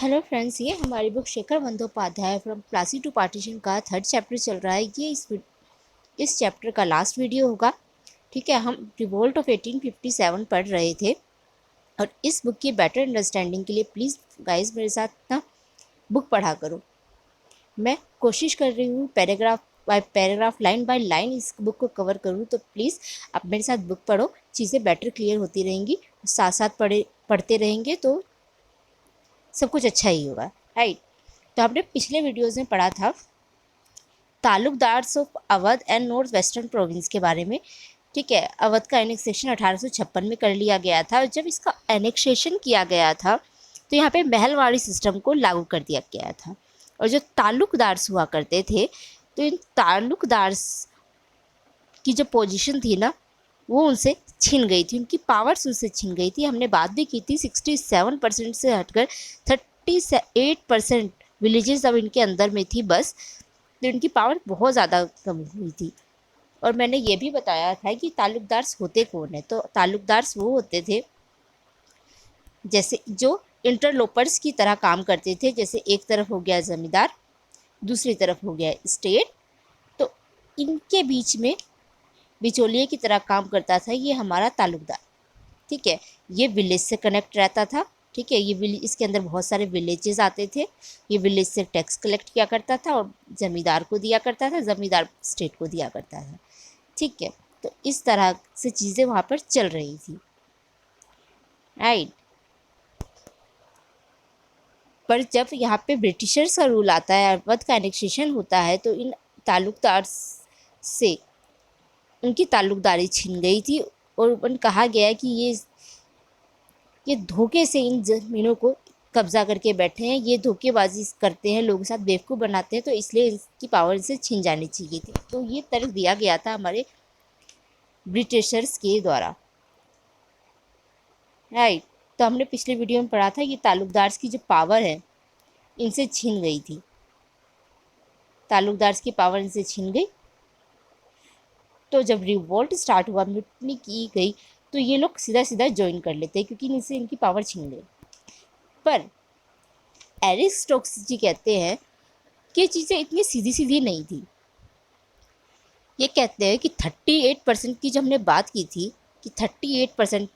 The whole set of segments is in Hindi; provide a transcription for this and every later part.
हेलो फ्रेंड्स, ये हमारी book Shekhar Bandyopadhyay from Plassey to partition का थर्ड चैप्टर चल रहा है। ये इस चैप्टर का लास्ट वीडियो होगा। ठीक है, हम रिवोल्ट ऑफ 1857 पढ़ रहे थे और इस बुक की बेटर अंडरस्टैंडिंग के लिए प्लीज़ गाइस मेरे साथ ना बुक पढ़ा करो। मैं कोशिश कर रही हूँ paragraph by paragraph, line by line इस बुक को कवर करूँ, तो प्लीज़ आप मेरे साथ बुक पढ़ो, चीज़ें बेटर क्लियर होती रहेंगी। साथ साथ पढ़ते रहेंगे तो सब कुछ अच्छा ही होगा, राइट। तो आपने पिछले वीडियोज़ में पढ़ा था taluqdars of Awadh and north western province के बारे में। ठीक है, अवध का एनेक्सेशन 1856 में कर लिया गया था। जब इसका एनेक्सेशन किया गया था तो यहाँ पे महलवाड़ी सिस्टम को लागू कर दिया गया था और जो तालुकदार्स हुआ करते थे तो इन तालुकदार्स की जो पोजीशन थी ना वो उनसे छीन गई थी, उनकी पावर्स उनसे छीन गई थी। हमने बात भी की थी 67% से हटकर 38% विलेजेस अब इनके अंदर में थी बस, तो इनकी पावर बहुत ज़्यादा कम हुई थी। और मैंने ये भी बताया था कि तालुकदार्स होते कौन है। तो तालुकदार्स वो होते थे जैसे जो इंटरलोपर्स की तरह काम करते थे। जैसे एक तरफ हो गया ज़मींदार, दूसरी तरफ हो गया स्टेट, तो इनके बीच में बिचौलिए की तरह काम करता था ये हमारा तालुकदार। ठीक है, ये विलेज से कनेक्ट रहता था। ठीक है, ये विलेज, इसके अंदर बहुत सारे विलेजेस आते थे। ये विलेज से टैक्स कलेक्ट किया करता था और ज़मींदार को दिया करता था, ज़मींदार स्टेट को दिया करता था। ठीक है, तो इस तरह से चीज़ें वहाँ पर चल रही थी, राइट। पर जब यहाँ पे ब्रिटिशर्स का रूल आता है, अवध का एनेक्सेशन होता है, तो इन तालुकदार से उनकी ताल्लुकदारी छीन गई थी और उन कहा गया कि ये धोखे से इन ज़मीनों को कब्जा करके बैठे हैं, ये धोखेबाजी करते हैं, लोगों के साथ बेवकूफ़ बनाते हैं, तो इसलिए इसकी पावर इनसे छीन जानी चाहिए थी। तो ये तर्क दिया गया था हमारे ब्रिटिशर्स के द्वारा, राइट। तो हमने पिछले वीडियो में पढ़ा था ये ताल्लुकदार्स की जो पावर है इनसे छीन गई थी, ताल्लुकदार्स की पावर इनसे छीन गई। तो जब रिवोल्ट स्टार्ट हुआ, म्यूटनी की गई, तो ये लोग सीधा सीधा ज्वाइन कर लेते हैं क्योंकि इनसे इनकी पावर छीन गई। पर एरिक स्टोक्स जी कहते हैं कि चीज़ें इतनी सीधी सीधी नहीं थी। ये कहते हैं कि 38% की जब हमने बात की थी कि 38%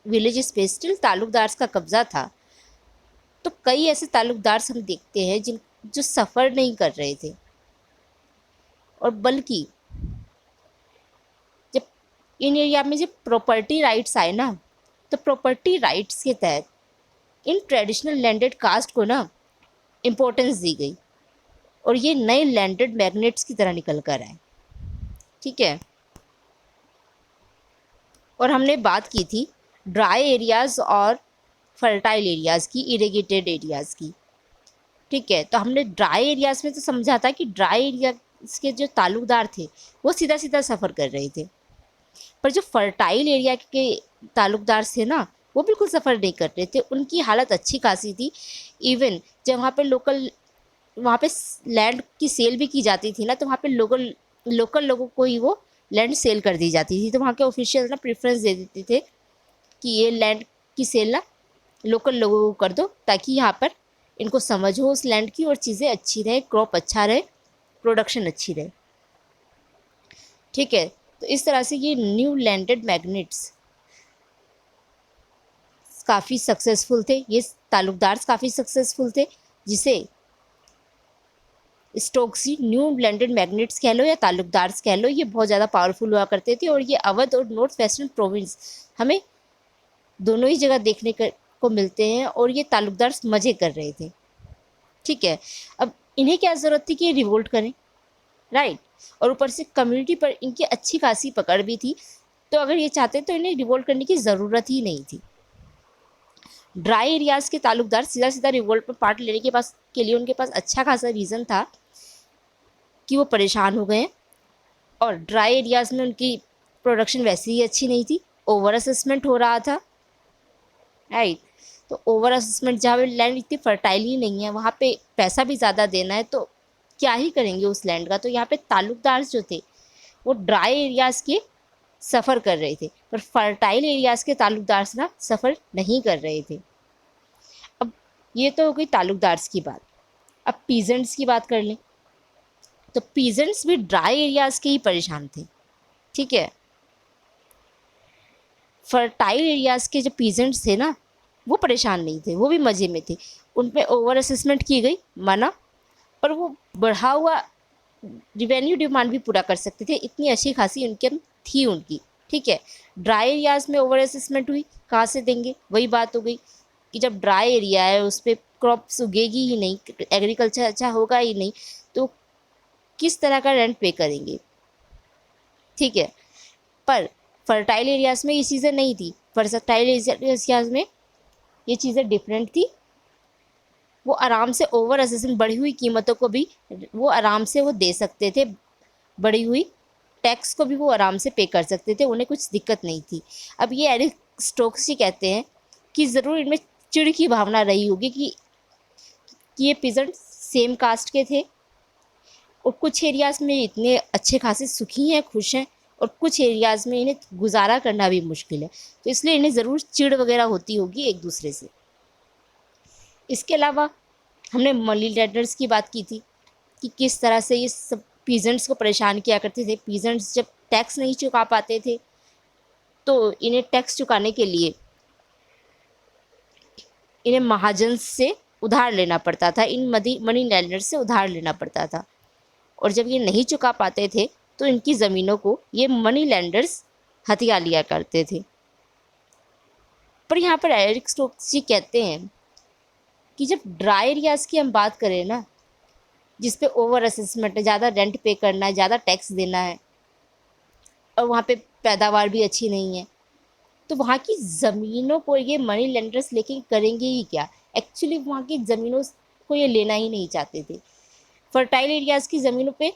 विलेजेस पे स्टिल ताल्लुकदार्स का कब्जा था, तो कई ऐसे ताल्लुकदार्स हम देखते हैं जो सफ़र नहीं कर रहे थे, और बल्कि जब इन एरिया में जब प्रॉपर्टी राइट्स आए ना, तो प्रॉपर्टी राइट्स के तहत इन ट्रेडिशनल लैंडेड कास्ट को ना इम्पोर्टेंस दी गई और ये नए लैंडेड मैग्नेट्स की तरह निकल कर आए। ठीक है, और हमने बात की थी ड्राई एरियाज़ और फर्टाइल एरियाज़ की, इरिगेटेड एरियाज़ की। ठीक है, तो हमने ड्राई एरियाज़ में तो समझा था कि ड्राई एरियाज़ के जो ताल्लुकदार थे वो सीधा सीधा सफ़र कर रहे थे, पर जो फर्टाइल एरिया के ताल्लुकदार थे ना वो बिल्कुल सफ़र नहीं कर रहे थे, उनकी हालत अच्छी खासी थी। इवन जब वहाँ पे लैंड की सेल भी की जाती थी ना, तो वहाँ पे लोकल लोगों को ही वो लैंड सेल कर दी जाती थी। तो वहाँ के ऑफिशियल ना प्रेफरेंस दे देते थे कि ये लैंड की सेल ना लोकल लोगों को कर दो, ताकि यहाँ पर इनको समझ हो उस लैंड की और चीज़ें अच्छी रहे, क्रॉप अच्छा रहे, प्रोडक्शन अच्छी रहे। ठीक है, तो इस तरह से ये न्यू लैंडेड मैग्नेट्स काफ़ी सक्सेसफुल थे, ये ताल्लुकदार्स काफ़ी सक्सेसफुल थे, जिसे स्टोक्सी न्यू लैंडेड मैग्नेट्स कह लो या ताल्लुकदार्स कह लो, ये बहुत ज़्यादा पावरफुल हुआ करते थे। और ये अवध और नॉर्थ वेस्टर्न प्रोविंस हमें दोनों ही जगह देखने को मिलते हैं और ये ताल्लुकदार्स मज़े कर रहे थे। ठीक है, अब इन्हें क्या ज़रूरत थी कि ये रिवोल्ट करें, राइट। और ऊपर से कम्युनिटी पर इनकी अच्छी खासी पकड़ भी थी, तो अगर ये चाहते तो इन्हें रिवोल्ट करने की ज़रूरत ही नहीं थी। ड्राई एरियाज़ के ताल्लुकदार सीधा सीधा रिवोल्ट में पार्ट लेने के लिए उनके पास अच्छा खासा रीज़न था कि वो परेशान हो गए, और ड्राई एरियाज़ में उनकी प्रोडक्शन वैसे ही अच्छी नहीं थी, ओवर असेसमेंट हो रहा था, राइट। तो ओवर असेसमेंट, जहाँ पे लैंड इतनी फर्टाइल ही नहीं है, वहाँ पे पैसा भी ज़्यादा देना है, तो क्या ही करेंगे उस लैंड का। तो यहाँ पे ताल्लुकदार जो थे वो ड्राई एरियाज़ के सफ़र कर रहे थे, पर फर्टाइल एरियाज़ के ताल्लुकदार ना सफ़र नहीं कर रहे थे। अब ये तो हो गई ताल्लुकदार्स की बात। अब पीजेंट्स की बात कर लें तो पीजेंट्स भी ड्राई एरियाज़ के ही परेशान थे, ठीक है। फर्टाइल एरियाज़ के जो पीजेंट्स थे ना, वो परेशान नहीं थे, वो भी मज़े में थे। उन पे ओवर असेसमेंट की गई, माना, पर वो बढ़ा हुआ रिवेन्यू डिमांड भी पूरा कर सकते थे, इतनी अच्छी खासी इनकम थी उनकी, ठीक है। ड्राई एरियाज़ में ओवर असेसमेंट हुई, कहाँ से देंगे, वही बात हो गई कि जब ड्राई एरिया है उस पर क्रॉप्स उगेगी ही नहीं, एग्रीकल्चर अच्छा होगा ही नहीं, तो किस तरह का रेंट पे करेंगे, ठीक है। पर फर्टाइल एरियाज़ में ये चीज़ें नहीं थी, फर्टाइल एरियाज़ में ये चीज़ें डिफरेंट थी। वो आराम से ओवर असेसमेंट बढ़ी हुई कीमतों को भी वो आराम से वो दे सकते थे, बढ़ी हुई टैक्स को भी वो आराम से पे कर सकते थे, उन्हें कुछ दिक्कत नहीं थी। अब ये एरिक स्टोक्स जी कहते हैं कि ज़रूर इनमें चिढ़ की भावना रही होगी कि ये पीजेंट सेम कास्ट के थे और कुछ एरियाज़ में इतने अच्छे खासे सुखी हैं, खुश हैं, और कुछ एरियाज़ में इन्हें गुजारा करना भी मुश्किल है, तो इसलिए इन्हें ज़रूर चिढ़ वगैरह होती होगी एक दूसरे से। इसके अलावा हमने मनी लेंडर्स की बात की थी कि किस तरह से ये सब पीजेंट्स को परेशान किया करते थे। पीजेंट्स जब टैक्स नहीं चुका पाते थे तो इन्हें टैक्स चुकाने के लिए इन्हें महाजन से उधार लेना पड़ता था, इन मनी लैंडर्स से उधार लेना पड़ता था, और जब ये नहीं चुका पाते थे तो इनकी ज़मीनों को ये मनी लैंडर्स हथिया लिया करते थे। पर यहाँ पर एरिक स्टोक्स जी कहते हैं कि जब ड्राई एरियाज़ की हम बात करें ना, जिस पे ओवर असेसमेंट है, ज़्यादा रेंट पे करना है, ज़्यादा टैक्स देना है, और वहाँ पे पैदावार भी अच्छी नहीं है, तो वहाँ की ज़मीनों को ये मनी लेंडर्स लेके करेंगे ही क्या। एक्चुअली वहाँ की ज़मीनों को ये लेना ही नहीं चाहते थे। फर्टाइल एरियाज़ की ज़मीनों पे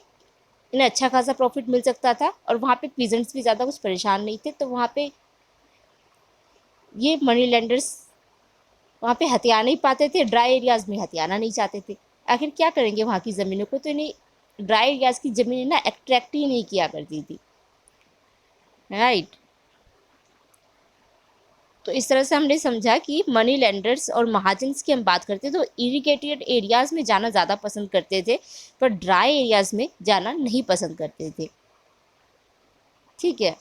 इन्हें अच्छा खासा प्रॉफिट मिल सकता था, और वहाँ पे पीजेंट्स भी ज़्यादा कुछ परेशान नहीं थे, तो वहाँ पे ये मनी लेंडर्स वहाँ पे हथिया नहीं पाते थे, ड्राई एरियाज़ में हथियाना नहीं चाहते थे। आखिर क्या करेंगे वहाँ की ज़मीनों को, तो इन्हें ड्राई एरियाज़ की ज़मीनें ना अट्रैक्ट ही नहीं किया करती थी, राइट। तो इस तरह से हमने समझा कि मनी लेंडर्स और महाजन्स की हम बात करते तो इरिगेटेड एरियाज़ में जाना ज़्यादा पसंद करते थे, पर ड्राई एरियाज़ में जाना नहीं पसंद करते थे, ठीक है।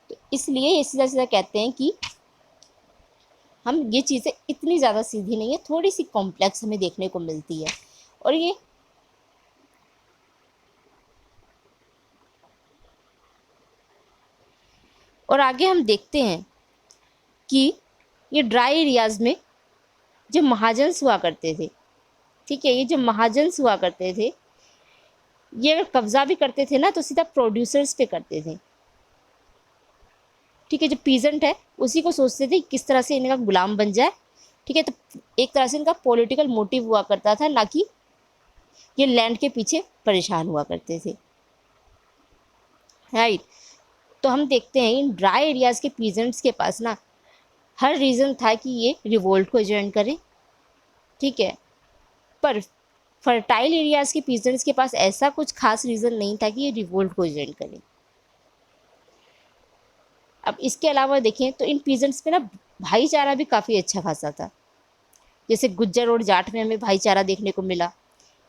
तो इसलिए ये सीधा सीधा कहते हैं कि हम ये चीज़ें इतनी ज़्यादा सीधी नहीं है, थोड़ी सी कॉम्प्लेक्स हमें देखने को मिलती है। और ये और आगे हम देखते हैं कि ये ड्राई एरियाज़ में जो महाजन्स हुआ करते थे, ठीक है, ये जो महाजन्स हुआ करते थे, ये अगर कब्जा भी करते थे ना तो सीधा प्रोड्यूसर्स पे करते थे, ठीक है। जो पीजेंट है उसी को सोचते थे किस तरह से इनका गुलाम बन जाए, ठीक है। तो एक तरह से इनका पॉलिटिकल मोटिव हुआ करता था, ना कि ये लैंड के पीछे परेशान हुआ करते थे, राइट। तो हम देखते हैं इन ड्राई एरियाज़ के पीजेंट्स के पास ना हर रीज़न था कि ये रिवोल्ट को ज्वाइन करें, ठीक है। पर फर्टाइल एरियाज़ के पीजेंट्स के पास ऐसा कुछ खास रीज़न नहीं था कि ये रिवोल्ट को ज्वाइन करें। अब इसके अलावा देखें तो इन पीजेंट्स में ना भाईचारा भी काफ़ी अच्छा खासा था। जैसे गुज्जर और जाट में हमें भाईचारा देखने को मिला,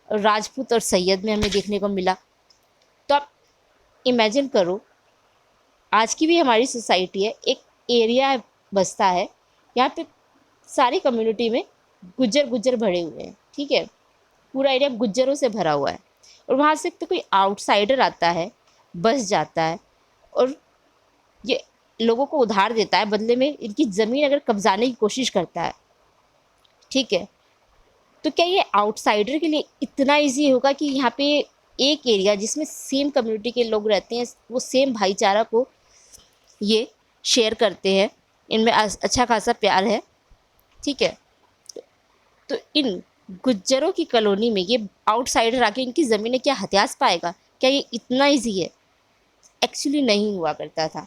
और राजपूत और सैयद में हमें देखने को मिला। तो आप इमेजिन करो, आज की भी हमारी सोसाइटी है, एक एरिया बसता है, यहाँ पे सारी कम्युनिटी में गुज्जर गुज्जर भरे हुए हैं, ठीक है, पूरा एरिया गुज्जरों से भरा हुआ है, और वहाँ से तो कोई आउटसाइडर आता है, बस जाता है, और ये लोगों को उधार देता है, बदले में इनकी ज़मीन अगर कब्जाने की कोशिश करता है, ठीक है। तो क्या ये आउटसाइडर के लिए इतना इजी होगा कि यहाँ पे एक एरिया जिसमें सेम कम्युनिटी के लोग रहते हैं, वो सेम भाईचारा को ये शेयर करते हैं, इनमें अच्छा खासा प्यार है, ठीक है। तो इन गुज्जरों की कॉलोनी में ये आउटसाइडर आके इनकी ज़मीनें क्या हथियास पाएगा, क्या ये इतना ईजी है? एक्चुअली नहीं हुआ करता था।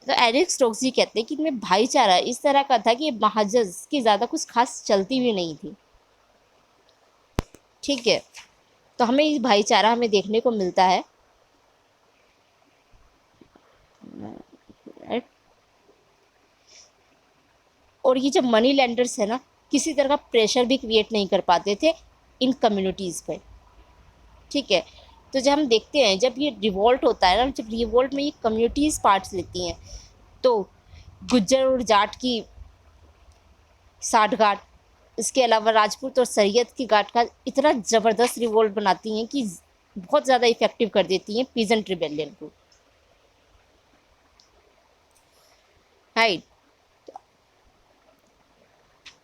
तो एरिक स्टोक्स जी कहते हैं कि इनमें भाईचारा इस तरह का था कि महाजस की ज़्यादा कुछ खास चलती भी नहीं थी, ठीक है। तो हमें ये भाईचारा हमें देखने को मिलता है, और ये जो मनी लैंडर्स है ना, किसी तरह का प्रेशर भी क्रिएट नहीं कर पाते थे इन कम्युनिटीज़ पे। ठीक है, तो जब हम देखते हैं जब ये रिवोल्ट होता है ना, जब रिवोल्ट में ये कम्युनिटीज़ पार्ट्स लेती हैं, तो गुज्जर और जाट की साठगांठ, इसके अलावा राजपूत और सैयद की गांठ का इतना ज़बरदस्त रिवोल्ट बनाती हैं कि बहुत ज़्यादा इफेक्टिव कर देती हैं पीजेंट रिबेलियन को। राइट,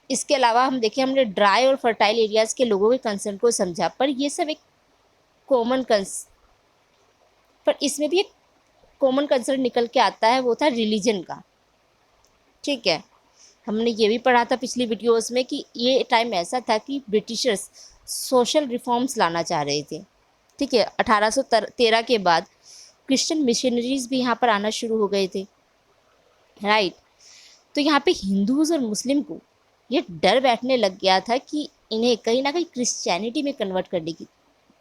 इसके अलावा हम देखें, हमने ड्राई और फर्टाइल एरियाज़ के लोगों के कंसर्न को समझा, पर ये सब एक कॉमन पर इसमें भी एक कॉमन कंसर्न निकल के आता है, वो था रिलीजन का। ठीक है, हमने ये भी पढ़ा था पिछली वीडियोस में कि ये टाइम ऐसा था कि ब्रिटिशर्स सोशल रिफॉर्म्स लाना चाह रहे थे। ठीक है, 1813 के बाद क्रिश्चियन मिशनरीज भी यहाँ पर आना शुरू हो गए थे। राइट, तो यहाँ पे हिंदूज़ और मुस्लिम को ये डर बैठने लग गया था कि इन्हें कहीं ना कहीं क्रिश्चियनिटी में कन्वर्ट करने की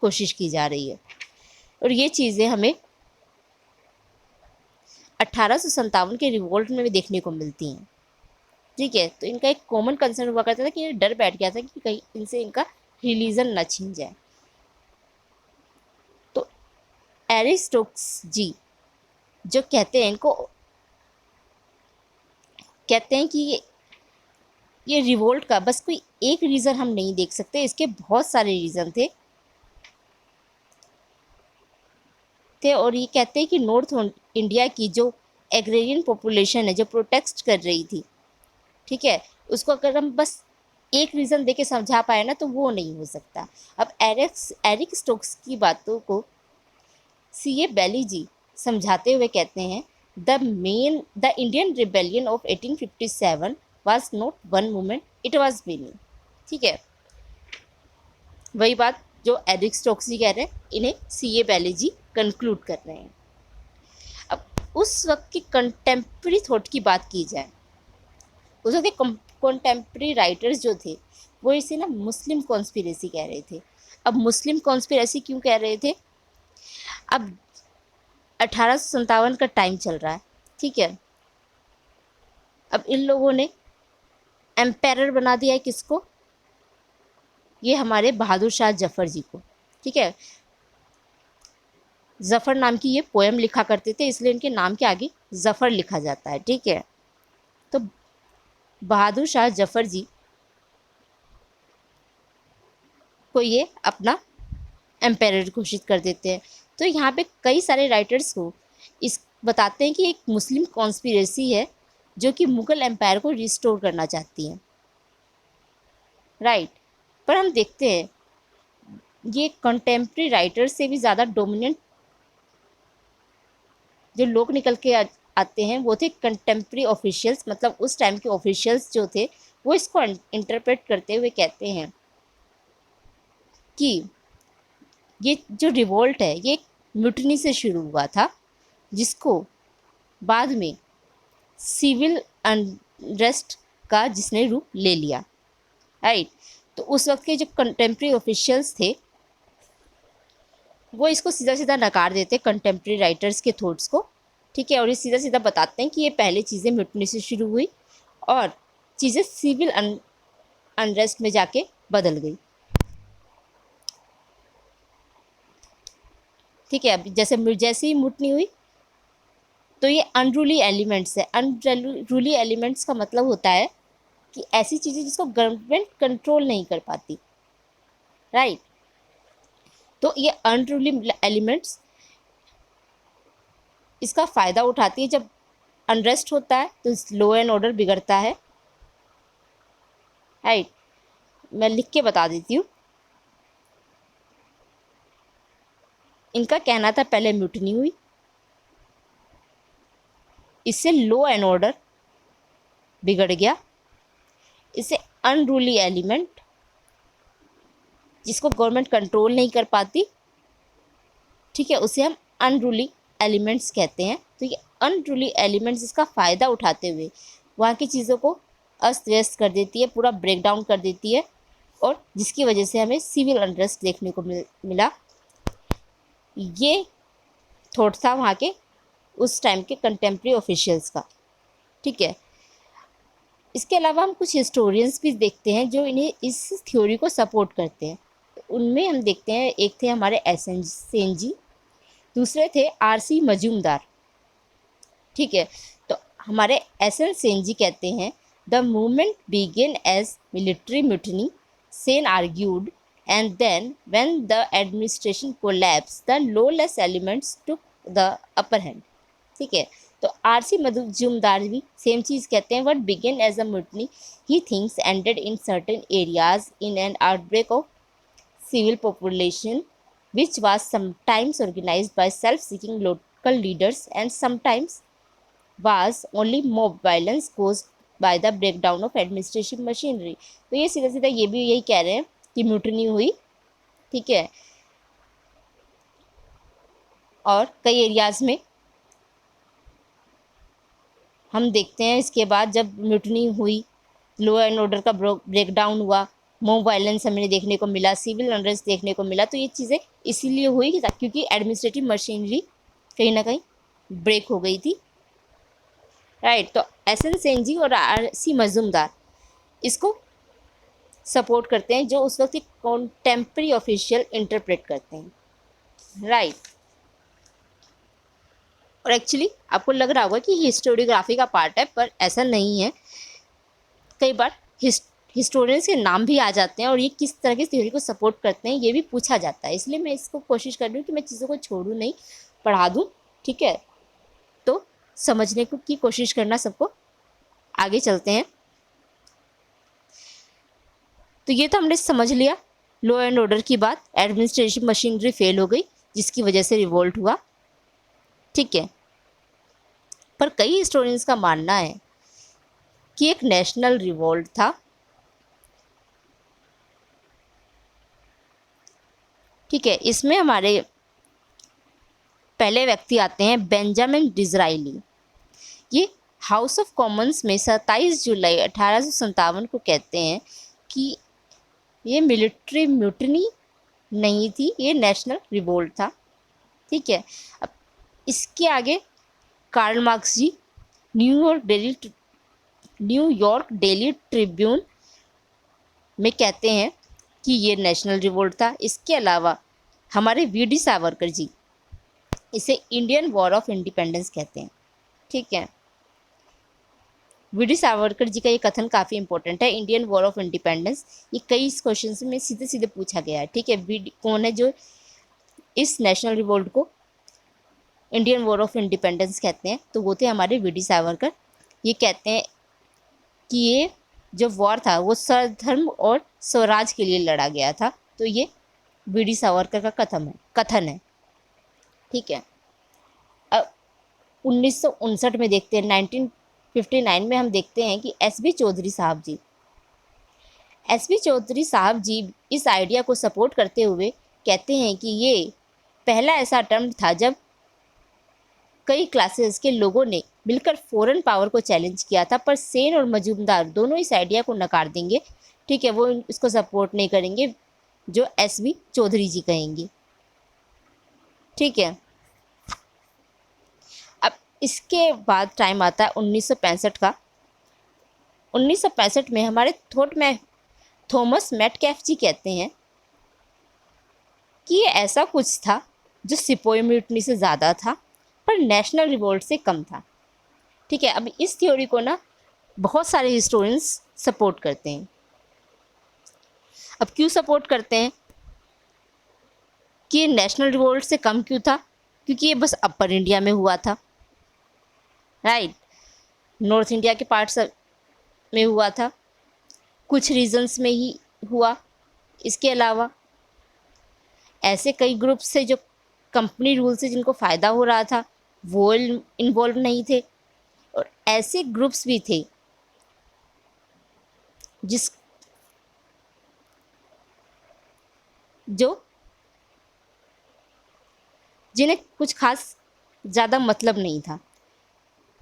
कोशिश की जा रही है, और ये चीज़ें हमें 1857 के रिवोल्ट में भी देखने को मिलती हैं। ठीक है, तो इनका एक कॉमन कंसर्न हुआ करता था कि डर बैठ गया था कि कहीं इनसे इनका रिलीजन न छीन जाए। तो एरिस्टोक्स जी जो कहते हैं, इनको कहते हैं कि ये रिवोल्ट का बस कोई एक रीज़न हम नहीं देख सकते, इसके बहुत सारे रीज़न थे। और ये कहते हैं कि नॉर्थ इंडिया की जो एग्रेरियन पॉपुलेशन है, जो प्रोटेस्ट कर रही थी, ठीक है, उसको अगर हम बस एक रीज़न देके समझा पाए ना, तो वो नहीं हो सकता। अब एरिक स्टोक्स की बातों को C.A. बेली जी समझाते हुए कहते हैं, the Indian rebellion of 1857 was not one movement, it was many. ठीक है, वही बात जो एरिक स्टोक्स जी कह रहे हैं, इन्हें C.A. बेली जी कंक्लूड कर रहे हैं। अब उस वक्त की कंटेम्प्रेरी थॉट की बात की जाए, उस वक्त के कंटेम्प्रेरी राइटर्स जो थे वो इसे ना मुस्लिम कॉन्स्पिरेसी कह रहे थे। अब मुस्लिम कॉन्स्पिरेसी क्यों कह रहे थे? अब 1857 का टाइम चल रहा है। ठीक है, अब इन लोगों ने एम्पायर बना दिया है किसको? ये हमारे बहादुर शाह जफर जी को। ठीक है, जफ़र नाम की ये पोएम लिखा करते थे, इसलिए इनके नाम के आगे जफ़र लिखा जाता है। ठीक है, तो बहादुर शाह जफर जी को ये अपना एम्पायर घोषित कर देते हैं। तो यहाँ पे कई सारे राइटर्स को इस बताते हैं कि एक मुस्लिम कॉन्स्पिरेसी है जो कि मुग़ल एम्पायर को रिस्टोर करना चाहती है। राइट, पर हम देखते हैं ये कंटेम्प्रेरी राइटर्स से भी ज़्यादा डोमिनेंट जो लोग निकल के आते हैं वो थे कंटेम्प्रेरी ऑफिशियल्स। मतलब उस टाइम के ऑफिशियल्स जो थे वो इसको इंटरप्रेट करते हुए कहते हैं कि ये जो रिवोल्ट है ये एक म्यूटनी से शुरू हुआ था, जिसको बाद में सिविल अनरेस्ट का जिसने रूप ले लिया। राइट, तो उस वक्त के जो कंटेम्प्रेरी ऑफिशियल्स थे वो इसको सीधा सीधा नकार देते कंटेम्प्रेरी राइटर्स के थॉट्स को। ठीक है, और ये सीधा सीधा बताते हैं कि ये पहले चीज़ें म्यूटनी से शुरू हुई और चीज़ें सिविल अनरेस्ट में जाके बदल गई। ठीक है, अब जैसे ही म्यूटनी हुई तो ये अनरूली एलिमेंट्स है। अनरूली एलिमेंट्स का मतलब होता है कि ऐसी चीज़ें जिसको गवर्नमेंट कंट्रोल नहीं कर पाती। राइट, तो ये अनरूली एलिमेंट्स इसका फ़ायदा उठाती है। जब अनरेस्ट होता है तो लॉ एंड ऑर्डर बिगड़ता है। राइट, मैं लिख के बता देती हूँ। इनका कहना था पहले म्यूटनी हुई, इससे लॉ एंड ऑर्डर बिगड़ गया, इससे अनरूली एलिमेंट जिसको गवर्नमेंट कंट्रोल नहीं कर पाती, ठीक है, उसे हम अनरूली एलिमेंट्स कहते हैं। तो ये अनरूली एलिमेंट्स इसका फ़ायदा उठाते हुए वहाँ की चीज़ों को अस्त व्यस्त कर देती है, पूरा ब्रेक डाउन कर देती है, और जिसकी वजह से हमें सिविल अनरेस्ट देखने को मिला। ये थॉट था वहाँ के उस टाइम के कंटेम्प्रेरी ऑफिशियल्स का। ठीक है, इसके अलावा हम कुछ हिस्टोरियंस भी देखते हैं जो इन्हें इस थ्योरी को सपोर्ट करते हैं। उनमें हम देखते हैं, एक थे हमारे एस एन सेन जी, दूसरे थे आर.सी. मजूमदार। ठीक है, तो हमारे एस एन सेन जी कहते हैं the movement began as military mutiny, Sen argued, and then when the administration collapse the lawless elements took the upper hand. ठीक है, तो आर.सी. मजूमदार भी सेम चीज़ कहते हैं, what began as a mutiny he thinks ended in certain areas in an outbreak of civil population which was sometimes organized by self-seeking local leaders and sometimes was only mob violence caused by the breakdown of administration machinery। तो ये सीधा सीधा ये भी यही कह रहे हैं कि म्यूटनी हुई। ठीक है, और कई एरियाज में हम देखते हैं इसके बाद जब म्यूटनी हुई, लॉ एंड ऑर्डर का ब्रेकडाउन हुआ, मॉब वायलेंस हमें देखने को मिला, सिविल अनरेस्ट देखने को मिला। तो ये चीज़ें इसीलिए हुई कि क्योंकि एडमिनिस्ट्रेटिव मशीनरी कहीं ना कहीं ब्रेक हो गई थी। राइट, तो एस एन सेन जी और आर.सी. मजूमदार इसको सपोर्ट करते हैं, जो उस वक्त एक कॉन्टेम्प्रेरी ऑफिशियल इंटरप्रेट करते हैं। राइट, और एक्चुअली आपको लग रहा होगा कि हिस्टोरियोग्राफी का पार्ट है, पर ऐसा नहीं है। कई बार हिस्टोरियंस के नाम भी आ जाते हैं और ये किस तरह की थ्योरी को सपोर्ट करते हैं ये भी पूछा जाता है, इसलिए मैं इसको कोशिश कर रही हूँ कि मैं चीज़ों को छोड़ूँ नहीं, पढ़ा दूँ। ठीक है, तो समझने की कोशिश करना सबको। आगे चलते हैं। तो ये तो हमने समझ लिया लॉ एंड ऑर्डर की बात, एडमिनिस्ट्रेशन मशीनरी फेल हो गई जिसकी वजह से रिवोल्ट हुआ। ठीक है, पर कई हिस्टोरियंस का मानना है कि एक नेशनल रिवोल्ट था। ठीक है, इसमें हमारे पहले व्यक्ति आते हैं बेंजामिन डिज़राइली। ये हाउस ऑफ कॉमन्स में 27 जुलाई 1857 को कहते हैं कि ये मिलिट्री म्यूटनी नहीं थी, ये नेशनल रिवोल्ट था। ठीक है, अब इसके आगे कार्ल मार्क्स जी न्यूयॉर्क डेली ट्रिब्यून में कहते हैं कि ये नेशनल रिवोल्ट था। इसके अलावा हमारे वी.डी. सावरकर जी इसे इंडियन वॉर ऑफ इंडिपेंडेंस कहते हैं। ठीक है, वी.डी. सावरकर जी का ये कथन काफ़ी इंपॉर्टेंट है, इंडियन वॉर ऑफ इंडिपेंडेंस। ये कई क्वेश्चन में सीधे सीधे पूछा गया है। ठीक है, वी.डी. कौन है जो इस नेशनल रिवोल्ट को इंडियन वॉर ऑफ इंडिपेंडेंस कहते हैं? तो वो थे हमारे वी.डी. सावरकर। ये कहते हैं कि ये जो वॉर था वो स्वधर्म और स्वराज के लिए लड़ा गया था। तो ये वी.डी. सावरकर का कथन है। ठीक है, अब 1959 में देखते हैं, 1959 में हम देखते हैं कि एस.बी. चौधरी साहब जी इस आइडिया को सपोर्ट करते हुए कहते हैं कि ये पहला ऐसा अटेम्प्ट था जब कई क्लासेस के लोगों ने मिलकर फॉरेन पावर को चैलेंज किया था, पर सेन और मजूमदार दोनों इस आइडिया को नकार देंगे। ठीक है, वो इसको सपोर्ट नहीं करेंगे जो एस.बी. चौधरी जी कहेंगे। ठीक है, अब इसके बाद टाइम आता है 1965 का। 1965 में हमारे थॉमस मेटकैफ जी कहते हैं कि ये ऐसा कुछ था जो सिपोही म्यूटनी से ज़्यादा था पर नेशनल रिवोल्ट से कम था। ठीक है, अब इस थ्योरी को ना बहुत सारे हिस्टोरियंस सपोर्ट करते हैं। अब क्यों सपोर्ट करते हैं कि ये नेशनल रिवोल्ट से कम क्यों था? क्योंकि ये बस अपर इंडिया में हुआ था। राइट, नॉर्थ इंडिया के पार्ट्स में हुआ था, कुछ रीजन्स में ही हुआ। इसके अलावा ऐसे कई ग्रुप्स थे जो कंपनी रूल से जिनको फ़ायदा हो रहा था वो इन्वॉल्व नहीं थे, और ऐसे ग्रुप्स भी थे जिन्हें कुछ खास ज़्यादा मतलब नहीं था।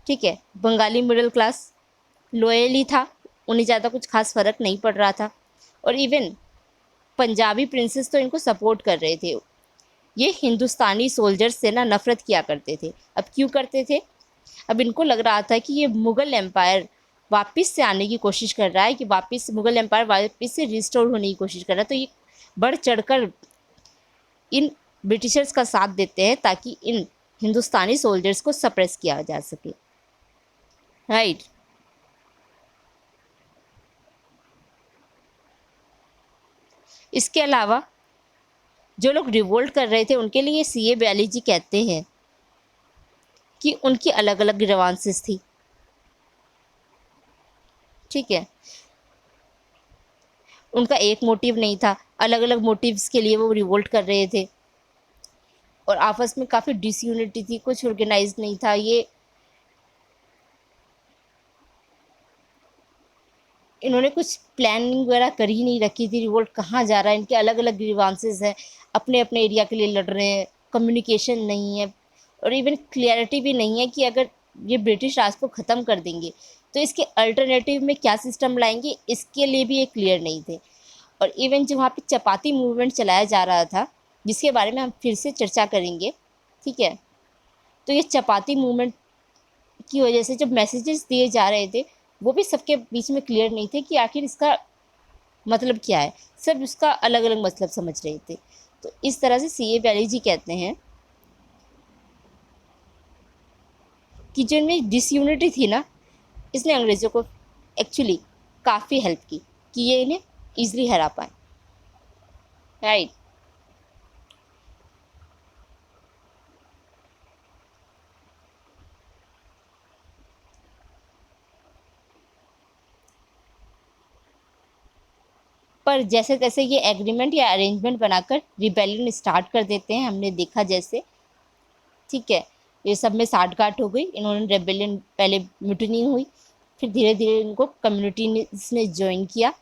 ठीक है, बंगाली मिडिल क्लास लॉयल ही था, उन्हें ज़्यादा कुछ खास फ़र्क नहीं पड़ रहा था, और इवन पंजाबी प्रिंसेस तो इनको सपोर्ट कर रहे थे। ये हिंदुस्तानी सोल्जर्स से ना नफ़रत किया करते थे। अब क्यों करते थे? अब इनको लग रहा था कि ये मुग़ल एम्पायर वापस से आने की कोशिश कर रहा है, कि वापस मुगल एम्पायर वापस से रिस्टोर होने की कोशिश कर रहा है। तो ये बढ़ चढ़कर इन ब्रिटिशर्स का साथ देते हैं ताकि इन हिंदुस्तानी सोल्जर्स को सप्रेस किया जा सके, राइट। इसके अलावा जो लोग रिवोल्ट कर रहे थे उनके लिए सीए बयाली जी कहते हैं कि उनकी अलग अलग ग्रीवांसेस थी, ठीक है। उनका एक मोटिव नहीं था, अलग अलग मोटिव्स के लिए वो रिवोल्ट कर रहे थे, और आपस में काफ़ी डिसयूनिटी थी, कुछ ऑर्गेनाइज नहीं था। ये इन्होंने कुछ प्लानिंग वगैरह कर ही नहीं रखी थी, रिवोल्ट कहाँ जा रहा है, इनके अलग अलग ग्रीवांसेस हैं, अपने अपने एरिया के लिए लड़ रहे हैं, कम्युनिकेशन नहीं है, और इवन क्लियरिटी भी नहीं है कि अगर ये ब्रिटिश राज को ख़त्म कर देंगे तो इसके अल्टरनेटिव में क्या सिस्टम लाएंगे, इसके लिए भी ये क्लियर नहीं थे। और इवन जो वहाँ पे चपाती मूवमेंट चलाया जा रहा था, जिसके बारे में हम फिर से चर्चा करेंगे, ठीक है। तो ये चपाती मूवमेंट की वजह से जब मैसेजेस दिए जा रहे थे वो भी सबके बीच में क्लियर नहीं थे कि आखिर इसका मतलब क्या है, सब उसका अलग अलग मतलब समझ रहे थे। तो इस तरह से सीए बयाली जी कहते हैं कि जो इनमें डिसयूनिटी थी ना, इसने अंग्रेज़ों को एक्चुअली काफ़ी हेल्प की कि ये इन्हें ईजिली हरा पाए, राइट। पर जैसे तैसे ये एग्रीमेंट या अरेंजमेंट बनाकर रिबेलियन स्टार्ट कर देते हैं, हमने देखा जैसे, ठीक है। ये सब में साठगांठ हो गई, इन्होंने रेबेलियन, पहले म्यूटिनी हुई, फिर धीरे धीरे इनको कम्युनिटी ने ज्वाइन किया,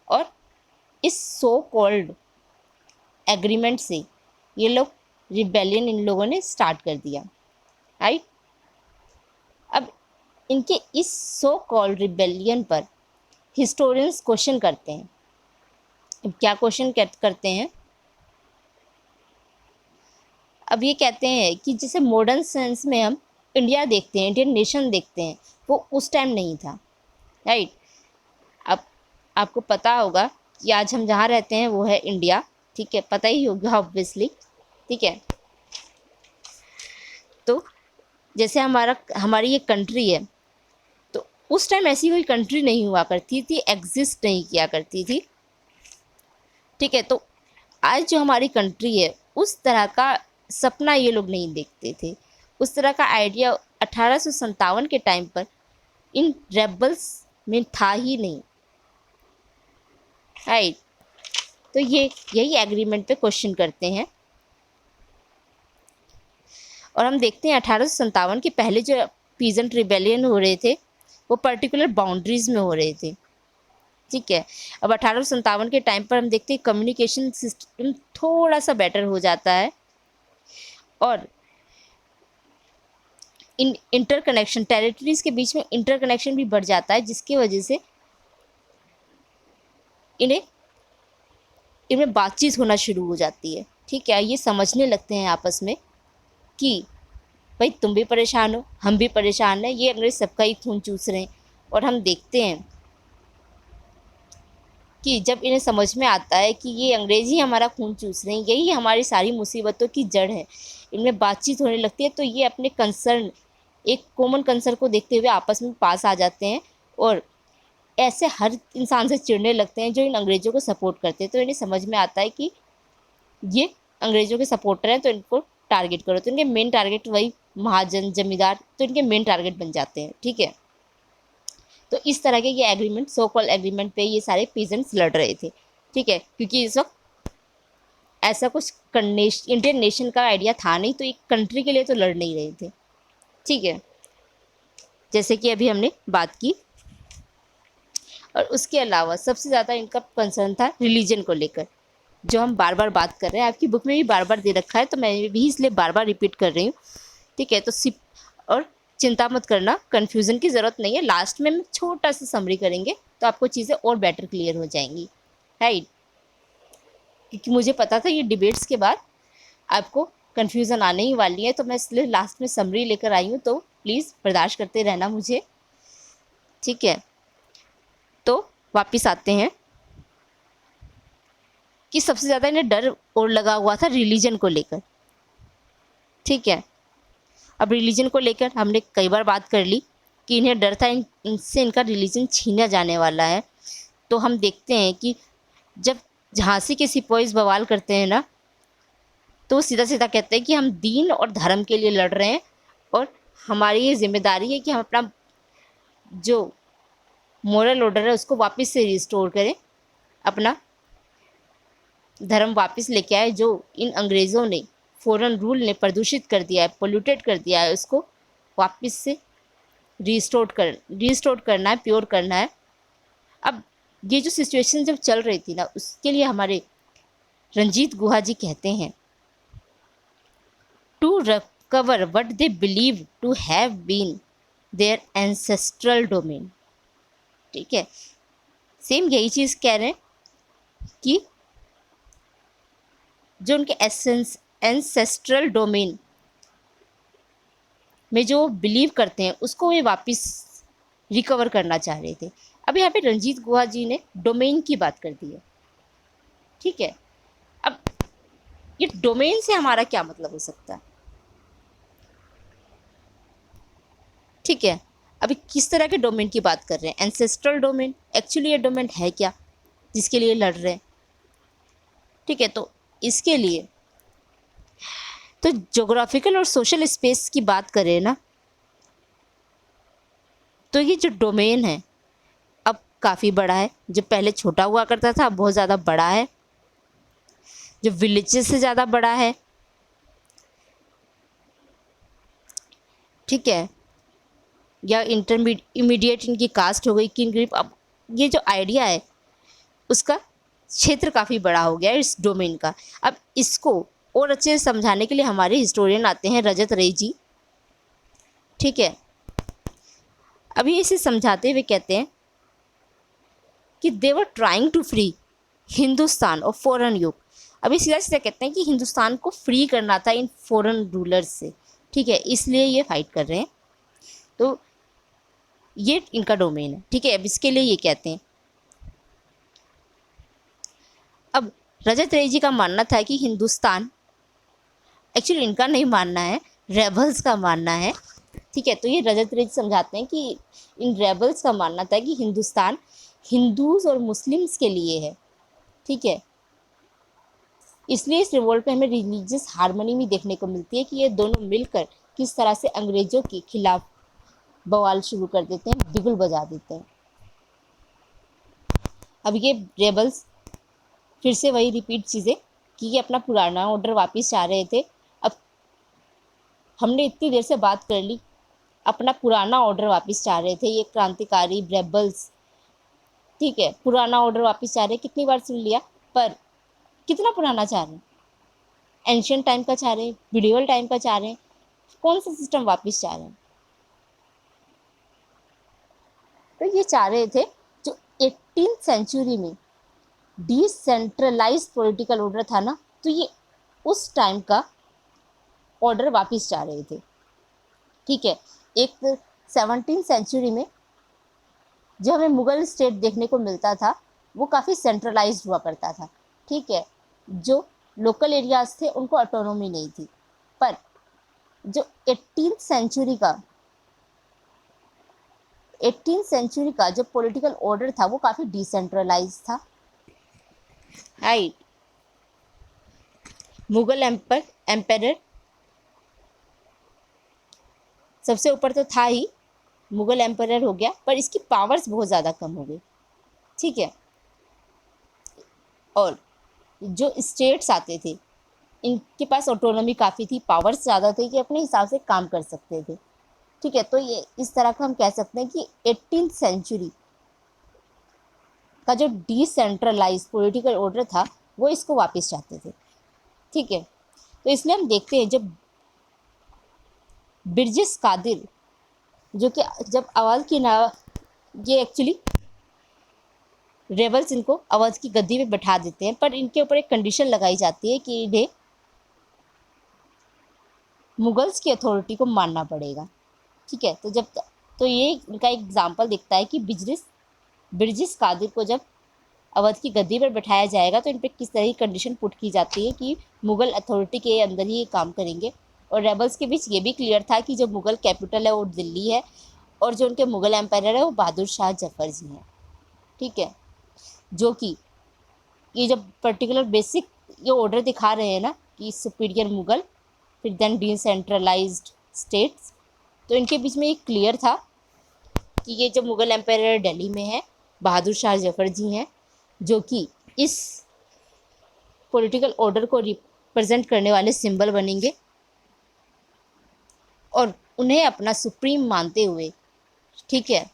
और इस सो कॉल्ड एग्रीमेंट से ये लोग रिबेलियन इन लोगों ने स्टार्ट कर दिया, राइट। अब इनके इस सो कॉल्ड रिबेलियन पर हिस्टोरियंस क्वेश्चन करते हैं। अब क्या क्वेश्चन करते हैं, अब ये कहते हैं कि जैसे मॉडर्न सेंस में हम इंडिया देखते हैं, इंडियन नेशन देखते हैं, वो उस टाइम नहीं था, राइट। अब आपको पता होगा कि आज हम जहाँ रहते हैं वो है इंडिया, ठीक है, पता ही होगा ऑब्वियसली, ठीक है। तो जैसे हमारी ये कंट्री है, तो उस टाइम ऐसी कोई कंट्री नहीं हुआ करती थी, एग्जिस्ट नहीं किया करती थी, ठीक है। तो आज जो हमारी कंट्री है उस तरह का सपना ये लोग नहीं देखते थे, उस तरह का आइडिया 1857 के टाइम पर इन रेबल्स में था ही नहीं, राइट। तो ये यही एग्रीमेंट पे क्वेश्चन करते हैं, और हम देखते हैं 1857 के पहले जो पीजेंट रिबेलियन हो रहे थे वो पर्टिकुलर बाउंड्रीज में हो रहे थे, ठीक है। अब 1857 के टाइम पर हम देखते हैं कम्युनिकेशन सिस्टम थोड़ा सा बेटर हो जाता है, और इन इंटरकनेक्शन, टेरिटरीज के बीच में इंटरकनेक्शन भी बढ़ जाता है, जिसकी वजह से इनमें बातचीत होना शुरू हो जाती है, ठीक है। ये समझने लगते हैं आपस में कि भाई तुम भी परेशान हो, हम भी परेशान हैं, ये अंग्रेज सबका ही खून चूस रहे हैं। और हम देखते हैं कि जब इन्हें समझ में आता है कि ये अंग्रेज़ ही हमारा खून चूस रहे हैं, यही हमारी सारी मुसीबतों की जड़ है, इनमें बातचीत होने लगती है, तो ये अपने कंसर्न, एक कॉमन कंसर्न को देखते हुए आपस में पास आ जाते हैं, और ऐसे हर इंसान से चिढ़ने लगते हैं जो इन अंग्रेज़ों को सपोर्ट करते हैं। तो इन्हें समझ में आता है कि ये अंग्रेज़ों के सपोर्टर हैं, तो इनको टारगेट करो। तो इनके मेन टारगेट वही महाजन, जमींदार, तो इनके मेन टारगेट बन जाते हैं, ठीक है। तो इस तरह के ये एग्रीमेंट, सो कॉल एग्रीमेंट पे ये सारे पीजेंट्स लड़ रहे थे, ठीक है, क्योंकि इस वक्त ऐसा कुछ इंडियन नेशन का आइडिया था नहीं, तो एक कंट्री के लिए तो लड़ नहीं रहे थे, ठीक है, जैसे कि अभी हमने बात की। और उसके अलावा सबसे ज़्यादा इनका कंसर्न था रिलीजन को लेकर, जो हम बार बार बात कर रहे हैं, आपकी बुक में भी बार बार दे रखा है, तो मैं भी इसलिए बार बार रिपीट कर रही हूँ, ठीक है। तो और चिंता मत करना, कन्फ्यूज़न की ज़रूरत नहीं है, लास्ट में हम छोटा सा समरी करेंगे तो आपको चीज़ें और बेटर क्लियर हो जाएंगी, राइट। क्योंकि मुझे पता था ये डिबेट्स के बाद आपको कन्फ्यूज़न आने ही वाली है, तो मैं इसलिए लास्ट में समरी लेकर आई हूँ, तो प्लीज़ बर्दाश्त करते रहना मुझे, ठीक है। वापस आते हैं कि सबसे ज़्यादा इन्हें डर और लगा हुआ था रिलीजन को लेकर। ठीक है, अब रिलीजन को लेकर हमने कई बार बात कर ली कि इन्हें डर था इनसे इनका रिलीजन छीना जाने वाला है। तो हम देखते हैं कि जब झांसी के सिपाही बवाल करते हैं ना, तो वो सीधा सीधा कहते हैं कि हम दीन और धर्म के लिए लड़ रहे हैं और हमारी ये जिम्मेदारी है कि हम अपना जो मोरल ऑर्डर है उसको वापस से रिस्टोर करें, अपना धर्म वापस लेके आए। जो इन अंग्रेज़ों ने, फॉरेन रूल ने प्रदूषित कर दिया है, पोल्यूटेड कर दिया है, उसको वापस से रिस्टोर करना है, प्योर करना है। अब ये जो सिचुएशन जब चल रही थी ना, उसके लिए हमारे रंजीत गुहा जी कहते हैं, to recover what they believe to have been their ancestral domain. ठीक है, सेम यही चीज़ कह रहे हैं कि जो उनके एंसेस्ट्रल डोमेन में जो बिलीव करते हैं उसको वे वापस रिकवर करना चाह रहे थे। अब यहाँ पे रंजीत गुहा जी ने डोमेन की बात कर दी है। ठीक है, अब ये डोमेन से हमारा क्या मतलब हो सकता है? ठीक है, अभी किस तरह के डोमेन की बात कर रहे हैं? Ancestral domain. एक्चुअली ये डोमेन है क्या जिसके लिए लड़ रहे हैं? ठीक है, तो इसके लिए तो ज्योग्राफिकल और सोशल स्पेस की बात करें ना, तो ये जो डोमेन है अब काफ़ी बड़ा है। जो पहले छोटा हुआ करता था अब बहुत ज़्यादा बड़ा है, जो विलेजेस से ज़्यादा बड़ा है। ठीक है, या इमीडिएट इनकी कास्ट हो गई, किन ग्रुप। अब ये जो आइडिया है उसका क्षेत्र काफ़ी बड़ा हो गया है इस डोमेन का। अब इसको और अच्छे से समझाने के लिए हमारे हिस्टोरियन आते हैं रजत रे जी। ठीक है, अभी इसे समझाते हुए कहते हैं कि they were trying to free Hindustan और फॉरेन युग। अभी सीधा सीधा कहते हैं कि हिंदुस्तान को फ्री करना था इन फॉरेन रूलर्स से। ठीक है, इसलिए ये फाइट कर रहे हैं। तो ये इनका डोमेन है। ठीक है, अब इसके लिए ये कहते हैं। अब रजत रे जी का मानना था कि हिंदुस्तान, एक्चुअली इनका नहीं मानना है, रेबल्स का मानना है। ठीक है, तो ये रजत रे जी समझाते हैं कि इन रेबल्स का मानना था कि हिंदुस्तान हिंदूज और मुस्लिम्स के लिए है। ठीक है, इसलिए इस रिवोल्ट में हमें रिलीजियस हार्मनी भी देखने को मिलती है कि ये दोनों मिलकर किस तरह से अंग्रेज़ों के खिलाफ बवाल शुरू कर देते हैं, बिगुल बजा देते हैं। अब ये रेबल्स फिर से वही रिपीट चीज़ें कि ये अपना पुराना ऑर्डर वापस चाह रहे थे। अब हमने इतनी देर से बात कर ली, अपना पुराना ऑर्डर वापस चाह रहे थे ये क्रांतिकारी रेबल्स। ठीक है, पुराना ऑर्डर वापस चाह रहे, कितनी बार सुन लिया, पर कितना पुराना चाह रहे हैं? एंशियंट टाइम का चाह रहे हैं, मिडिवल टाइम का चाह रहे हैं, कौन सा सिस्टम वापस चाह रहे हैं? तो ये चाह रहे थे जो 18th सेंचुरी में डिसेंट्रलाइज पॉलिटिकल ऑर्डर था ना, तो ये उस टाइम का ऑर्डर वापस चाह रहे थे। ठीक है, एक 17th सेंचुरी में जो हमें मुगल स्टेट देखने को मिलता था वो काफ़ी सेंट्रलाइज्ड हुआ करता था। ठीक है, जो लोकल एरियाज थे उनको ऑटोनॉमी नहीं थी, पर जो 18th सेंचुरी का जो पॉलिटिकल ऑर्डर था वो काफ़ी डिसेंट्रलाइज था। राइट, मुगल एम्पायर सबसे ऊपर तो था ही, मुगल एम्पायर हो गया, पर इसकी पावर्स बहुत ज़्यादा कम हो गई। ठीक है, और जो स्टेट्स आते थे इनके पास ऑटोनॉमी काफ़ी थी, पावर्स ज़्यादा थे कि अपने हिसाब से काम कर सकते थे। ठीक है, तो ये इस तरह का हम कह सकते हैं कि 18th सेंचुरी का जो डिसेंट्रलाइज पॉलिटिकल ऑर्डर था वो इसको वापस चाहते थे। ठीक है, तो इसलिए हम देखते हैं जब बिरजिस कादिर, जो कि जब अवध की ना, ये एक्चुअली रेबल्स इनको अवध की गद्दी में बैठा देते हैं, पर इनके ऊपर एक कंडीशन लगाई जाती है कि इन्हें मुगल्स की अथॉरिटी को मानना पड़ेगा। ठीक है, तो ये इनका एग्जाम्पल दिखता है कि बिजरिस ब्रिजेश कादिर को जब अवध की गद्दी पर बैठाया जाएगा तो इन पर किस तरह की कंडीशन पुट की जाती है कि मुग़ल अथॉरिटी के अंदर ही ये काम करेंगे। और रेबल्स के बीच ये भी क्लियर था कि जो मुग़ल कैपिटल है वो दिल्ली है और जो उनके मुग़ल एम्पायर है वो बहादुर शाह जफ़र जी हैं। ठीक है, जो कि ये जब पर्टिकुलर बेसिक ये ऑर्डर दिखा रहे हैं ना कि सुपीरियर मुग़ल फिर देन डिसेंट्रलाइज्ड स्टेट्स, तो इनके बीच में एक क्लियर था कि ये जो मुग़ल एम्पायर दिल्ली में है बहादुर शाह जफ़र जी हैं, जो कि इस पॉलिटिकल ऑर्डर को रिप्रेजेंट करने वाले सिंबल बनेंगे और उन्हें अपना सुप्रीम मानते हुए, ठीक है,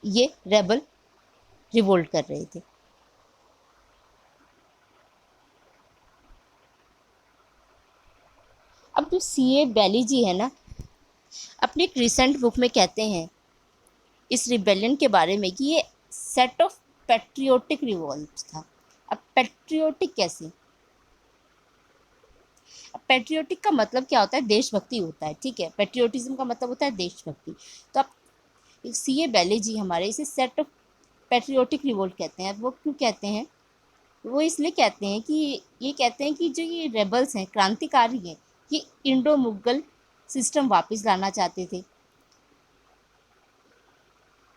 ये रेबल रिवोल्ट कर रहे थे। अब जो सीए बैली जी है ना, अपनी एक रिसेंट बुक में कहते हैं इस रिबेलियन के बारे में कि ये सेट ऑफ पैट्रियोटिक रिवॉल्ट था। अब पैट्रियोटिक कैसे? अब पैट्रियोटिक का मतलब क्या होता है? देशभक्ति होता है। ठीक है, पैट्रियोटिज्म का मतलब होता है देशभक्ति। तो अब सीए बैले जी हमारे इसे सेट ऑफ पैट्रियोटिक रिवोल्ट कहते हैं। वो क्यों कहते हैं? वो इसलिए कहते हैं कि ये कहते हैं कि जो ये रेबल्स हैं, क्रांतिकारी हैं, ये इंडो मुगल सिस्टम वापस लाना चाहते थे,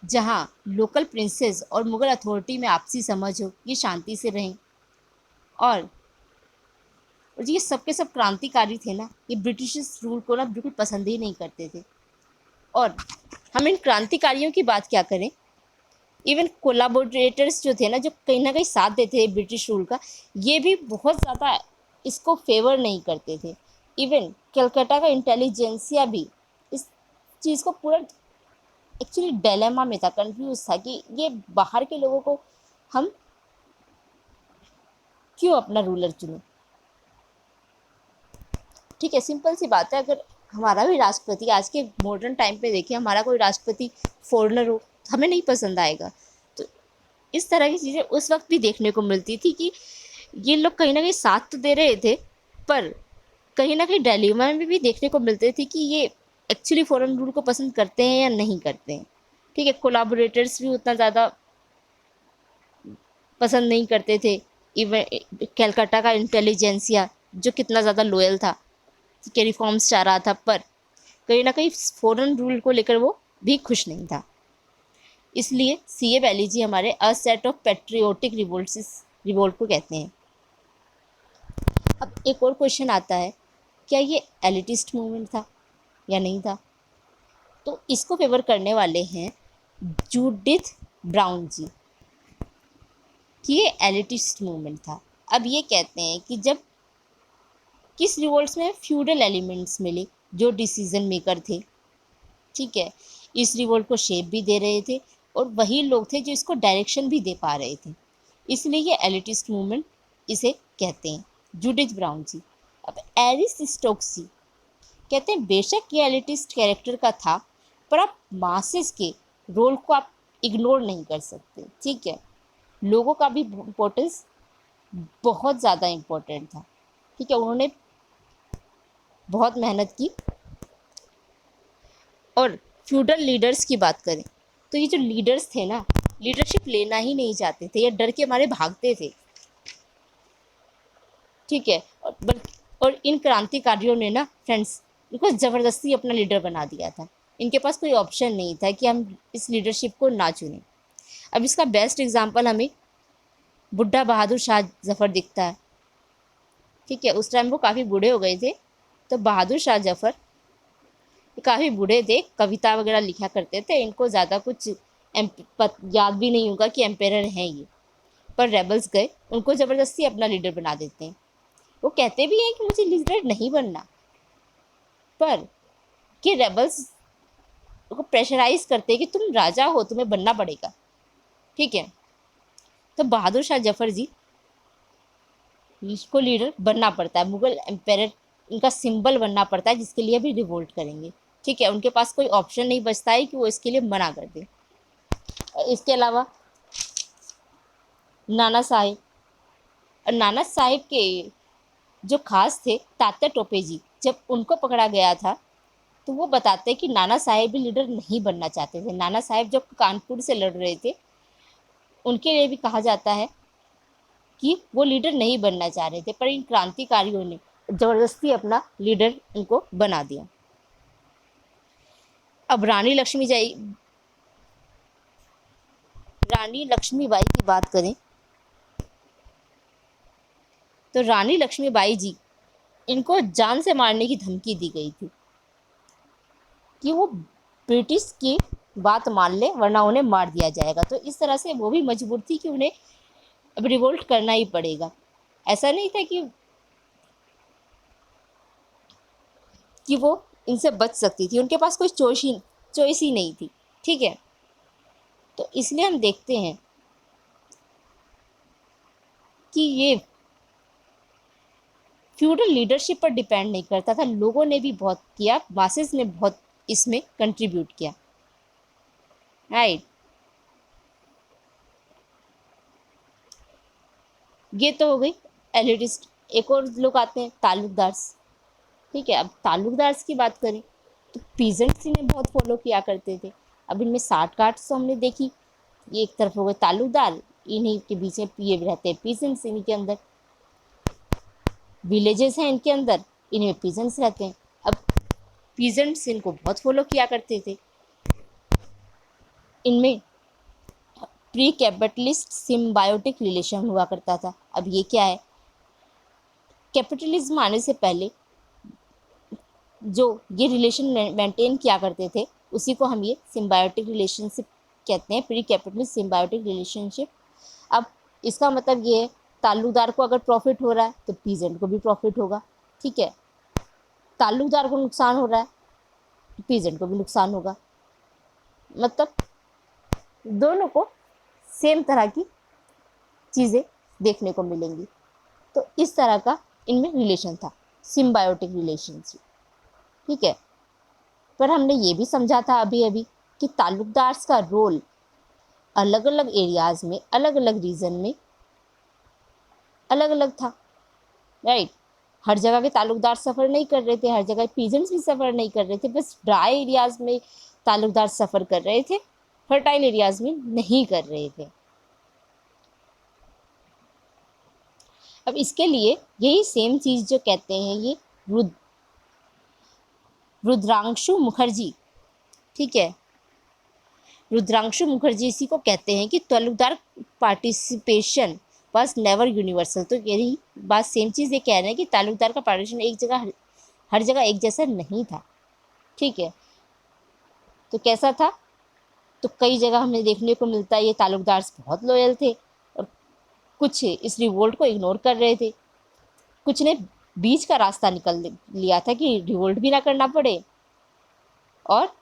जहाँ लोकल प्रिंसेस और मुगल अथॉरिटी में आपसी समझ हो, ये शांति से रहें। और ये सब के सब क्रांतिकारी थे ना, ये ब्रिटिश रूल को ना बिल्कुल पसंद ही नहीं करते थे। और हम इन क्रांतिकारियों की बात क्या करें, इवन कोलाबोरेटर्स जो थे ना, जो कहीं ना कहीं साथ देते थे ब्रिटिश रूल का, ये भी बहुत ज़्यादा इसको फेवर नहीं करते थे। इवन कलकत्ता का इंटेलिजेंसिया भी इस चीज़ को पूरा एक्चुअली डिलेमा में था, कंफ्यूज था कि ये बाहर के लोगों को हम क्यों अपना रूलर चुने। ठीक है, सिंपल सी बात है, अगर हमारा भी राष्ट्रपति आज के मॉडर्न टाइम पे देखें, हमारा कोई राष्ट्रपति फॉरेनर हो तो हमें नहीं पसंद आएगा। तो इस तरह की चीज़ें उस वक्त भी देखने को मिलती थी कि ये लोग कहीं ना कहीं साथ तो दे रहे थे, पर कहीं ना कहीं डिलेमा में भी देखने को मिलते थे कि ये एक्चुअली फॉरेन रूल को पसंद करते हैं या नहीं करते हैं। ठीक है, कोलाबोरेटर्स भी उतना ज़्यादा पसंद नहीं करते थे। इवन कलकत्ता का इंटेलिजेंसिया जो कितना ज़्यादा लॉयल था कि रिफॉर्म्स चाह रहा था, पर कहीं ना कहीं फॉरेन रूल को लेकर वो भी खुश नहीं था। इसलिए सीए बैली जी हमारे a set of patriotic revolt को कहते हैं। अब एक और क्वेश्चन आता है, क्या ये एलिटिस्ट मूवमेंट था या नहीं था? तो इसको फेवर करने वाले हैं जूडिथ ब्राउन जी कि ये एलिटिस्ट मूवमेंट था। अब ये कहते हैं कि जब किस रिवोल्ट्स में फ्यूडल एलिमेंट्स मिले जो डिसीजन मेकर थे, ठीक है, इस रिवोल्ट को शेप भी दे रहे थे और वही लोग थे जो इसको डायरेक्शन भी दे पा रहे थे, इसलिए ये एलिटिस्ट मूवमेंट इसे कहते हैं। जूडिथ ब्राउन जी। अब एरिस स्टोक्स जी कहते हैं बेशक ये एलिटिस्ट कैरेक्टर का था, पर आप मासेस के रोल को आप इग्नोर नहीं कर सकते। ठीक है, लोगों का भी इम्पोर्टेंस बहुत ज़्यादा इम्पोर्टेंट था। ठीक है, उन्होंने बहुत मेहनत की। और फ्यूडल लीडर्स की बात करें तो ये जो लीडर्स थे ना, लीडरशिप लेना ही नहीं चाहते थे या डर के मारे भागते थे। ठीक है, और इन क्रांतिकारियों ने ना फ्रेंड्स इनको ज़बरदस्ती अपना लीडर बना दिया था। इनके पास कोई ऑप्शन नहीं था कि हम इस लीडरशिप को ना चुनें। अब इसका बेस्ट एग्जांपल हमें बुड्ढा बहादुर शाह जफ़र दिखता है। ठीक है, उस टाइम वो काफ़ी बूढ़े हो गए थे, तो बहादुर शाह जफ़र काफ़ी बूढ़े थे, कविता वगैरह लिखा करते थे, इनको ज़्यादा कुछ याद भी नहीं होगा कि एम्पेरर हैं ये। पर रेबल्स गए, उनको ज़बरदस्ती अपना लीडर बना देते हैं। वो कहते भी हैं कि मुझे लीडर नहीं बनना, पर कि रेबल्स को प्रेशराइज करते हैं कि तुम राजा हो, तुम्हें बनना पड़ेगा। ठीक है, तो बहादुर शाह जफ़र जी इसको लीडर बनना पड़ता है, मुगल एम्पेरर इनका सिंबल बनना पड़ता है, जिसके लिए भी रिवोल्ट करेंगे। ठीक है, उनके पास कोई ऑप्शन नहीं बचता है कि वो इसके लिए मना कर दे। इसके अलावा नाना साहिब, और नाना साहिब के जो खास थे तात्या टोपे जी, जब उनको पकड़ा गया था तो वो बताते हैं कि नाना साहेब भी लीडर नहीं बनना चाहते थे। नाना साहेब जब कानपुर से लड़ रहे थे, उनके लिए भी कहा जाता है कि वो लीडर नहीं बनना चाह रहे थे, पर इन क्रांतिकारियों ने ज़बरदस्ती अपना लीडर उनको बना दिया। अब रानी लक्ष्मीबाई की बात करें तो रानी लक्ष्मीबाई जी, इनको जान से मारने की धमकी दी गई थी कि वो ब्रिटिश की बात मान ले वरना उन्हें मार दिया जाएगा। तो इस तरह से वो भी मजबूर थी कि उन्हें अब रिवोल्ट करना ही पड़ेगा। ऐसा नहीं था कि वो इनसे बच सकती थी, उनके पास कोई चॉइस ही नहीं थी। ठीक है, तो इसलिए हम देखते हैं कि ये फ्यूडल लीडरशिप पर डिपेंड नहीं करता था। लोगों ने भी बहुत किया, मासेस ने बहुत इसमें कंट्रीब्यूट किया। राइट, ये तो हो गई एलिटिस्ट। एक और लोग आते हैं ताल्लुकदार्स। ठीक है, अब ताल्लुकदार्स की बात करें तो पीजेंट्स इन्हें बहुत फॉलो किया करते थे। अब इनमें साठ गांठ तो हमने देखी। ये एक तरफ हो गए ताल्लुकदार, इन्हीं के बीच में ये रहते हैं पीजेंट्स, इन्हीं के अंदर विलेजेस हैं, इनके अंदर इनमें पीजेंट्स रहते हैं। अब पीजेंट्स इनको बहुत फॉलो किया करते थे। इनमें प्री कैपिटलिस्ट सिम्बायोटिक रिलेशन हुआ करता था। अब ये क्या है? कैपिटलिज्म आने से पहले जो ये रिलेशन मेंटेन किया करते थे उसी को हम ये सिम्बायोटिक रिलेशनशिप कहते हैं, प्री कैपिटलिस्ट सिम्बायोटिक रिलेशनशिप। अब इसका मतलब ये है, ताल्लुकदार को अगर प्रॉफिट हो रहा है तो पीजेंट को भी प्रॉफिट होगा। ठीक है, ताल्लुकदार को नुकसान हो रहा है तो पीजेंट को भी नुकसान होगा। मतलब दोनों को सेम तरह की चीज़ें देखने को मिलेंगी। तो इस तरह का इनमें रिलेशन था, सिम्बायोटिक रिलेशनशिप। ठीक है, पर हमने ये भी समझा था अभी अभी कि ताल्लुकदार्स का रोल अलग अलग एरियाज़ में, अलग अलग रीजन में अलग अलग था। राइट, हर जगह के ताल्लुकदार सफ़र नहीं कर रहे थे, हर जगह पीजेंट्स भी सफ़र नहीं कर रहे थे। बस ड्राई एरियाज़ में ताल्लुकदार सफ़र कर रहे थे, फर्टाइल एरियाज़ में नहीं कर रहे थे। अब इसके लिए यही सेम चीज़ जो कहते हैं ये रुद्रांशु मुखर्जी, ठीक है, रुद्रांशु मुखर्जी इसी को कहते हैं कि Talukdar participation was never universal. तो यही बात सेम चीज़ ये कह रहे हैं कि ताल्लुकदार का पार्टिसिपेशन एक जगह, हर जगह एक जैसा नहीं था। ठीक है, तो कैसा था? तो कई जगह हमें देखने को मिलता है ये ताल्लुकदार बहुत लॉयल थे और कुछ इस रिवोल्ट को इग्नोर कर रहे थे। कुछ ने बीच का रास्ता निकल लिया था कि रिवोल्ट भी ना करना पड़े और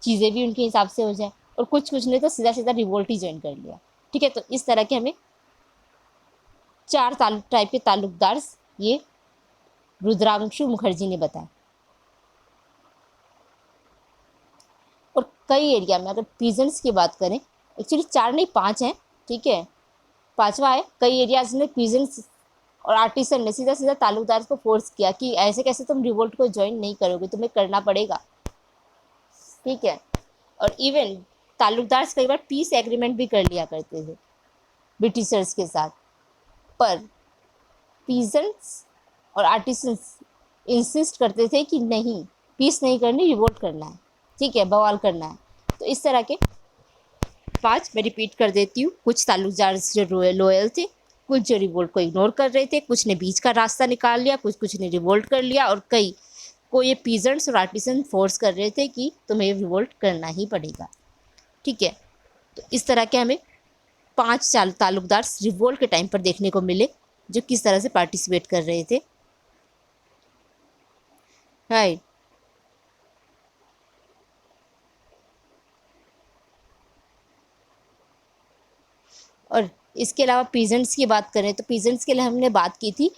चीज़ें भी उनके हिसाब से हो जाए, और कुछ ने तो सीधा सीधा रिवोल्ट ही ज्वाइन कर लिया। ठीक है, तो इस तरह के हमें चार टाइप के ताल्लुकदार ये रुद्रांशु मुखर्जी ने बताया। और कई एरिया में अगर पीजेंट्स की बात करें, एक्चुअली चार नहीं पांच हैं। ठीक है, पांचवा है, कई एरियाज में पीजेंट्स और आर्टिसन ने सीधा सीधा ताल्लुकदार को फोर्स किया कि ऐसे कैसे तुम रिवोल्ट को ज्वाइन नहीं करोगे, तुम्हें करना पड़ेगा। ठीक है, और इवन ताल्लुकदार कई बार पीस एग्रीमेंट भी कर लिया करते थे ब्रिटिशर्स के साथ, पर पीजेंट्स और आर्टिसंस इंसिस्ट करते थे कि नहीं, पीस नहीं करनी, रिवोल्ट करना है। ठीक है, बवाल करना है। तो इस तरह के पांच मैं रिपीट कर देती हूँ। कुछ ताल्लुकदार जो लॉयल थे, कुछ जो रिवोल्ट को इग्नोर कर रहे थे, कुछ ने बीच का रास्ता निकाल लिया, कुछ ने रिवोल्ट कर लिया, और कई को ये पीजेंट्स और आर्टिसन फोर्स कर रहे थे कि तुम्हें रिवोल्ट करना ही पड़ेगा। ठीक है, तो इस तरह के हमें पांच ताल्लुकदार रिवोल्ट के टाइम पर देखने को मिले जो किस तरह से पार्टिसिपेट कर रहे थे। राइट, और इसके अलावा पीजेंट्स की बात करें तो पीजेंट्स के लिए हमने बात की थी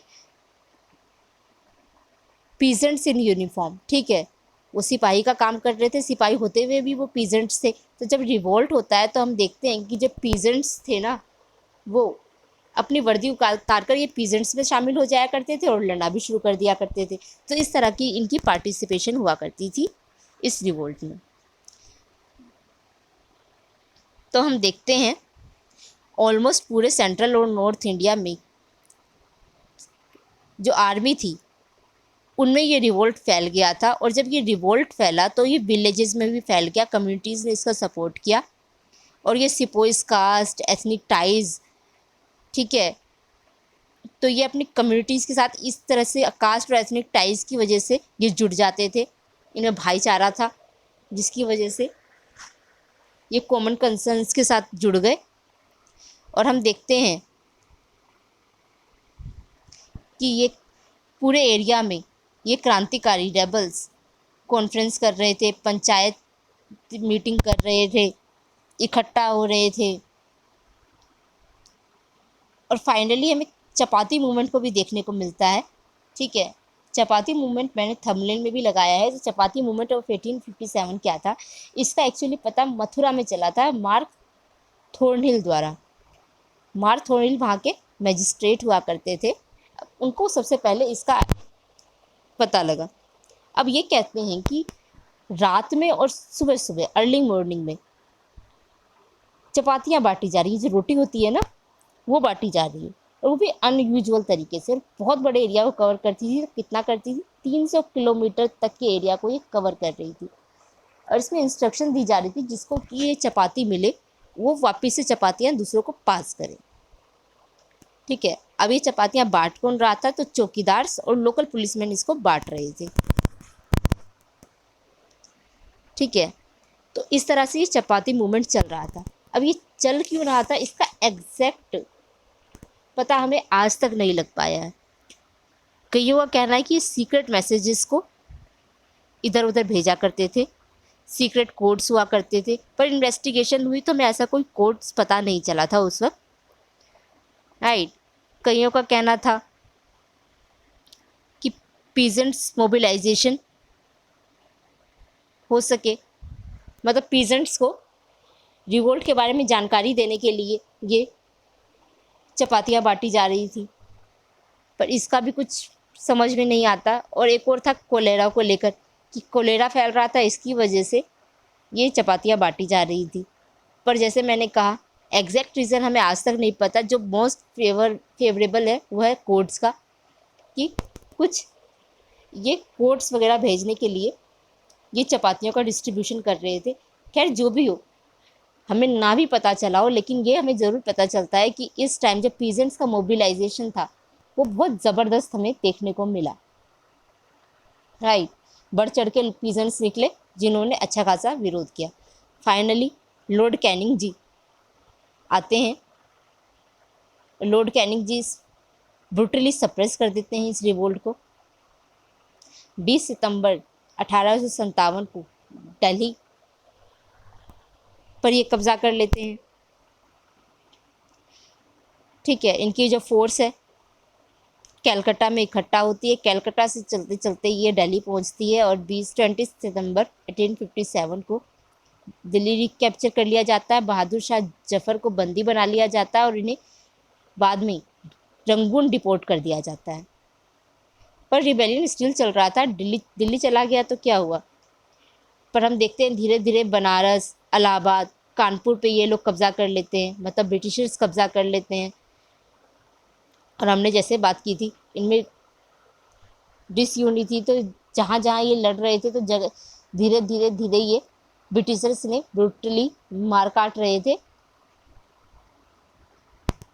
पीजेंट्स इन यूनिफॉर्म। ठीक है, वो सिपाही का काम कर रहे थे, सिपाही होते हुए भी वो पीजेंट्स थे। तो जब रिवोल्ट होता है तो हम देखते हैं कि जब पीजेंट्स थे ना, वो अपनी वर्दी उतार कर ये पीजेंट्स में शामिल हो जाया करते थे और लड़ना भी शुरू कर दिया करते थे। तो इस तरह की इनकी पार्टिसिपेशन हुआ करती थी इस रिवोल्ट में। तो हम देखते हैं ऑलमोस्ट पूरे सेंट्रल और नॉर्थ इंडिया में जो आर्मी थी उनमें ये रिवोल्ट फैल गया था, और जब ये रिवोल्ट फैला तो ये विलेजेस में भी फैल गया, कम्युनिटीज़ ने इसका सपोर्ट किया, और ये सिपोइस कास्ट, एथनिक टाइज, ठीक है, तो ये अपनी कम्युनिटीज़ के साथ इस तरह से कास्ट और एथनिक टाइज की वजह से ये जुड़ जाते थे, इनमें भाईचारा था, जिसकी वजह से ये कॉमन कंसर्न्स के साथ जुड़ गए। और हम देखते हैं कि ये पूरे एरिया में ये क्रांतिकारी रेबल्स कॉन्फ्रेंस कर रहे थे, पंचायत मीटिंग कर रहे थे, इकट्ठा हो रहे थे, और फाइनली हमें चपाती मूवमेंट को भी देखने को मिलता है। ठीक है, चपाती मूवमेंट मैंने थंबनेल में भी लगाया है। तो चपाती मूवमेंट ऑफ 1857 क्या था, इसका एक्चुअली पता मथुरा में चला था मार्क थॉर्नहिल द्वारा। मार्क थॉर्नहिल वहाँ के मैजिस्ट्रेट हुआ करते थे, उनको सबसे पहले इसका पता लगा। अब ये कहते हैं कि रात में और सुबह सुबह अर्ली मॉर्निंग में चपातियाँ बांटी जा रही है, जो रोटी होती है ना वो बांटी जा रही है, और वो भी अनयूजुअल तरीके से। बहुत बड़े एरिया को कवर करती थी। कितना करती थी, 300 किलोमीटर तक के एरिया को ये कवर कर रही थी। और इसमें इंस्ट्रक्शन दी जा रही थी जिसको कि ये चपाती मिले वो वापस से चपातियाँ दूसरों को पास करे। ठीक है, अब ये चपातियाँ बांट कौन रहा था, तो चौकीदार और लोकल पुलिसमैन इसको बांट रहे थे। ठीक है, तो इस तरह से ये चपाती मूवमेंट चल रहा था। अब ये चल क्यों रहा था, इसका एग्जैक्ट पता हमें आज तक नहीं लग पाया है। कईयों का कहना है कि सीक्रेट मैसेजेस को इधर उधर भेजा करते थे, सीक्रेट कोड्स हुआ करते थे, पर इन्वेस्टिगेशन हुई तो हमें ऐसा कोई कोड्स पता नहीं चला था उस वक्त। राइट, कईयों का कहना था कि पीजेंट्स मोबिलाइजेशन हो सके, मतलब पीजेंट्स को रिवोल्ट के बारे में जानकारी देने के लिए ये चपातियाँ बांटी जा रही थी, पर इसका भी कुछ समझ में नहीं आता। और एक और था कोलेरा को लेकर, कि कोलेरा फैल रहा था, इसकी वजह से ये चपातियाँ बांटी जा रही थी। पर जैसे मैंने कहा एग्जैक्ट रीज़न हमें आज तक नहीं पता। जो मोस्ट फेवरेबल है वह है कोड्स का, कि कुछ ये कोड्स वगैरह भेजने के लिए ये चपातियों का डिस्ट्रीब्यूशन कर रहे थे। खैर जो भी हो, हमें ना भी पता चला हो, लेकिन ये हमें ज़रूर पता चलता है कि इस टाइम जब पीजेंट्स का मोबिलाइजेशन था वो बहुत ज़बरदस्त हमें देखने को मिला। राइट, बढ़ चढ़ के पीजेंट्स निकले जिन्होंने अच्छा खासा विरोध किया। फाइनली लॉर्ड कैनिंग जी आते हैं। लॉर्ड कैनिंग जी ब्रूटली सप्रेस कर देते हैं इस रिवोल्ट को। 20 सितंबर 1857 को दिल्ली पर ये कब्जा कर लेते हैं। ठीक है, इनकी जो फोर्स है कैलकाटा में इकट्ठा होती है। कैलकाटा से चलते चलते ये दिल्ली पहुंचती है, और 20 सितंबर 1857 को दिल्ली रिकैप्चर कर लिया जाता है। बहादुर शाह जफर को बंदी बना लिया जाता है, और इन्हें बाद में रंगून डिपोर्ट कर दिया जाता है। पर रिबेलियन स्टिल चल रहा था। दिल्ली चला गया तो क्या हुआ, पर हम देखते हैं धीरे धीरे बनारस, इलाहाबाद, कानपुर पे ये लोग कब्जा कर लेते हैं, मतलब ब्रिटिशर्स कब्जा कर लेते हैं। और हमने जैसे बात की थी इनमें डिसयूनिटी थी, तो जहाँ जहाँ ये लड़ रहे थे तो जगह धीरे धीरे धीरे ये ब्रिटिशर्स ने ब्रूटली मार काट रहे थे।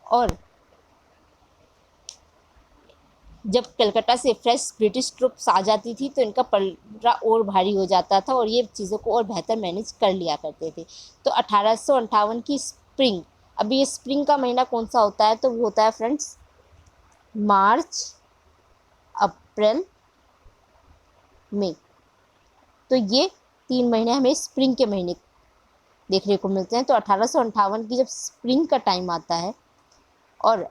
और जब कलकत्ता से फ्रेश ब्रिटिश ट्रुप्स आ जाती थी तो इनका पलड़ा और भारी हो जाता था, और ये चीज़ों को और बेहतर मैनेज कर लिया करते थे। तो 1858 की स्प्रिंग, अभी ये स्प्रिंग का महीना कौन सा होता है, तो वो होता है फ्रेंड्स मार्च, अप्रैल, मई। तो ये 3 महीने हमें स्प्रिंग के महीने देखने को मिलते हैं। तो 1858 की जब स्प्रिंग का टाइम आता है, और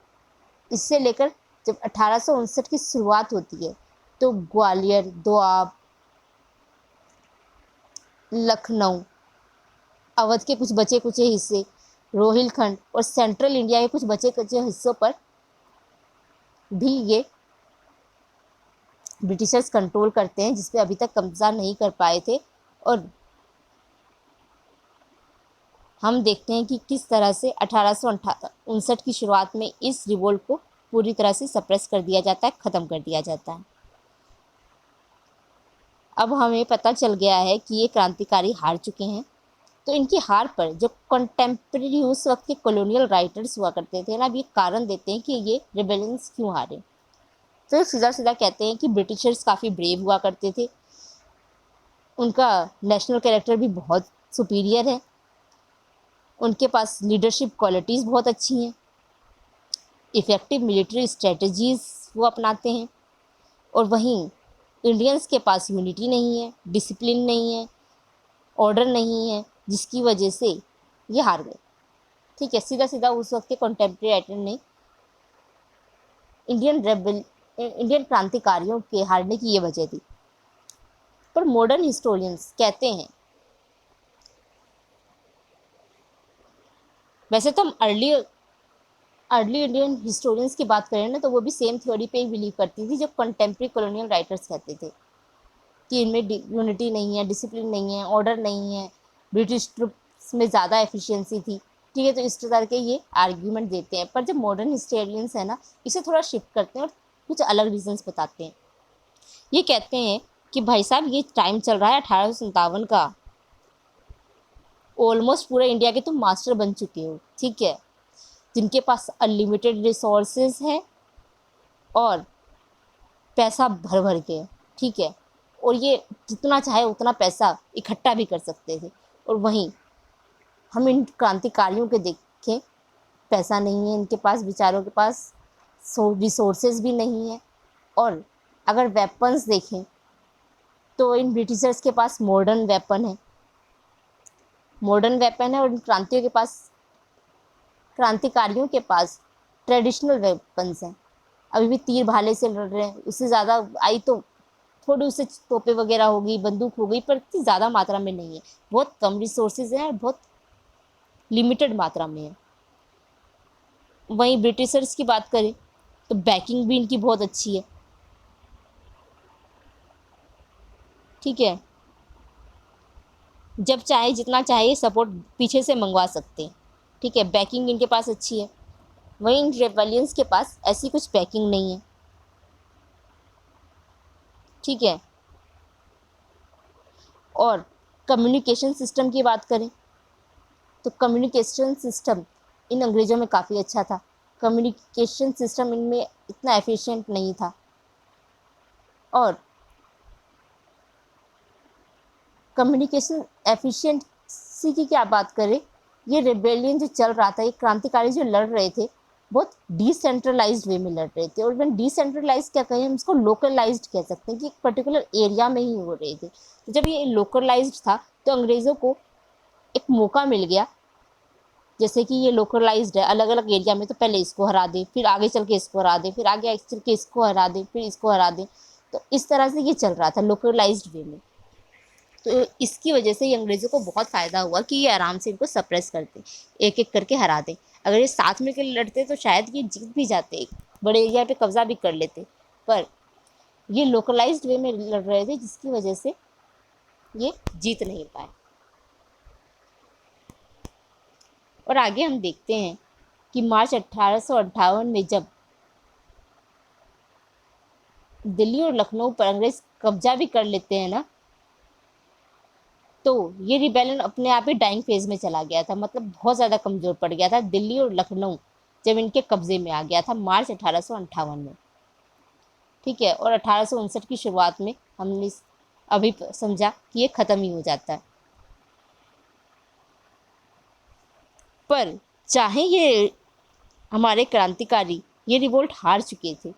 इससे लेकर जब 1859 की शुरुआत होती है, तो ग्वालियर, दोआब, लखनऊ, अवध के कुछ बचे कुचे हिस्से, रोहिलखंड और सेंट्रल इंडिया के कुछ बचे कच्चे हिस्सों पर भी ये ब्रिटिशर्स कंट्रोल करते हैं, जिस पे अभी तक कब्जा नहीं कर पाए थे। और हम देखते हैं कि किस तरह से 1859 की शुरुआत में इस रिवोल्ट को पूरी तरह से सप्रेस कर दिया जाता है, ख़त्म कर दिया जाता है। अब हमें पता चल गया है कि ये क्रांतिकारी हार चुके हैं। तो इनकी हार पर जो कंटेम्प्रेरी उस वक्त के कॉलोनियल राइटर्स हुआ करते थे ना, अब ये कारण देते हैं कि ये रिबेलियंस क्यों हारे। तो सीधा सीधा कहते हैं कि ब्रिटिशर्स काफ़ी ब्रेव हुआ करते थे, उनका नेशनल कैरेक्टर भी बहुत सुपीरियर है, उनके पास लीडरशिप क्वालिटीज़ बहुत अच्छी हैं, इफ़ेक्टिव मिलिट्री स्ट्रेटजीज़ वो अपनाते हैं। और वहीं इंडियंस के पास यूनिटी नहीं है, डिसिप्लिन नहीं है, ऑर्डर नहीं है, जिसकी वजह से ये हार गए। ठीक है, सीधा सीधा उस वक्त के कॉन्टेम्प्रेरी राइटर ने इंडियन क्रांतिकारियों के हारने की ये वजह थी। पर मॉडर्न हिस्टोरियंस कहते हैं, वैसे तो हम अर्ली इंडियन हिस्टोरियंस की बात करें ना, तो वो भी सेम थ्योरी पे ही बिलीव करती थी जो कंटेम्प्रेरी कॉलोनियल राइटर्स कहते थे कि इनमें यूनिटी नहीं है, डिसिप्लिन नहीं है, ऑर्डर नहीं है, ब्रिटिश ट्रुप्स में ज़्यादा एफिशिएंसी थी। ठीक है, तो इस तरह के ये आर्ग्यूमेंट देते हैं। पर जब मॉडर्न हिस्टोरियंस है ना, इसे थोड़ा शिफ्ट करते हैं और कुछ अलग रीजंस बताते हैं। ये कहते हैं कि भाई साहब, ये टाइम चल रहा है 1857 का, ऑलमोस्ट पूरे इंडिया के तुम मास्टर बन चुके हो, ठीक है, जिनके पास अनलिमिटेड रिसोर्सेज हैं और पैसा भर भर के, ठीक है, और ये जितना चाहे उतना पैसा इकट्ठा भी कर सकते थे। और वहीं हम इन क्रांतिकारियों के देखें, पैसा नहीं है इनके पास, बेचारों के पास रिसोर्सेज भी नहीं है। और अगर वेपन्स देखें तो इन ब्रिटिशर्स के पास मॉडर्न वेपन है, और इन क्रांतिकारियों के पास ट्रेडिशनल वेपन्स हैं। अभी भी तीर भाले से लड़ रहे हैं, उससे ज़्यादा आई तो थोड़ी उससे तोपें वगैरह हो गई, बंदूक हो गई, पर इतनी ज़्यादा मात्रा में नहीं है। बहुत कम रिसोर्सेज हैं और बहुत लिमिटेड मात्रा में है। वहीं ब्रिटिशर्स की बात करें तो बैकिंग भी इनकी बहुत अच्छी है, ठीक है, जब चाहे जितना चाहे सपोर्ट पीछे से मंगवा सकते हैं, ठीक है, बैकिंग इनके पास अच्छी है। वहीं इन रेबेलियंस के पास ऐसी कुछ बैकिंग नहीं है, ठीक है। और कम्युनिकेशन सिस्टम की बात करें तो कम्युनिकेशन सिस्टम इन अंग्रेज़ों में काफ़ी अच्छा था। कम्युनिकेशन सिस्टम इनमें इतना एफिशिएंट नहीं था। और कम्युनिकेशन एफिशिएंसी की क्या बात करें, ये रेबेलियन जो चल रहा था, ये क्रांतिकारी जो लड़ रहे थे, बहुत डिसेंट्रलाइज्ड वे में लड़ रहे थे। और इवन डिसेंट्रलाइज क्या कहें, हम इसको लोकलाइज्ड कह सकते हैं कि एक पर्टिकुलर एरिया में ही हो रहे थे। तो जब ये लोकलाइज्ड था तो अंग्रेज़ों को एक मौका मिल गया, जैसे कि ये लोकलाइज्ड है अलग अलग एरिया में, तो पहले इसको हरा दें, फिर आगे चल के इसको हरा दें, फिर आगे चल के इसको हरा दें, फिर इसको हरा दें। तो इस तरह से ये चल रहा था लोकलाइज्ड वे में। तो इसकी वजह से ये अंग्रेज़ों को बहुत फ़ायदा हुआ कि ये आराम से इनको सप्रेस करते, एक एक करके हरा दें। अगर ये साथ में के लड़ते तो शायद ये जीत भी जाते, बड़े एरिया पे कब्जा भी कर लेते। पर ये लोकलाइज्ड वे में लड़ रहे थे, जिसकी वजह से ये जीत नहीं पाए। और आगे हम देखते हैं कि मार्च 1858 में जब दिल्ली और लखनऊ पर अंग्रेज कब्जा भी कर लेते हैं ना, तो ये रिबेलियन अपने आप ही डाइंग फेज में चला गया था, मतलब बहुत ज़्यादा कमज़ोर पड़ गया था। दिल्ली और लखनऊ जब इनके कब्जे में आ गया था मार्च 1858 में, ठीक है, और 1859 की शुरुआत में हमने अभी समझा कि ये ख़त्म ही हो जाता है। पर चाहे ये हमारे क्रांतिकारी ये रिवोल्ट हार चुके थे,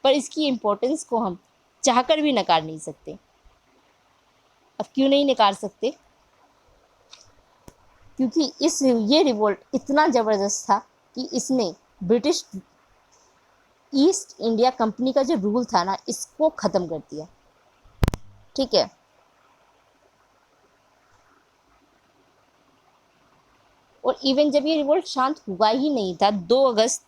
पर इसकी इम्पोर्टेंस को हम चाहकर भी नकार नहीं सकते। अब क्यों नहीं नकार सकते? क्योंकि ये रिवोल्ट इतना ज़बरदस्त था कि इसने ब्रिटिश ईस्ट इंडिया कंपनी का जो रूल था ना, इसको ख़त्म कर दिया, ठीक है। और इवन जब ये रिवोल्ट शांत हुआ ही नहीं था, 2 अगस्त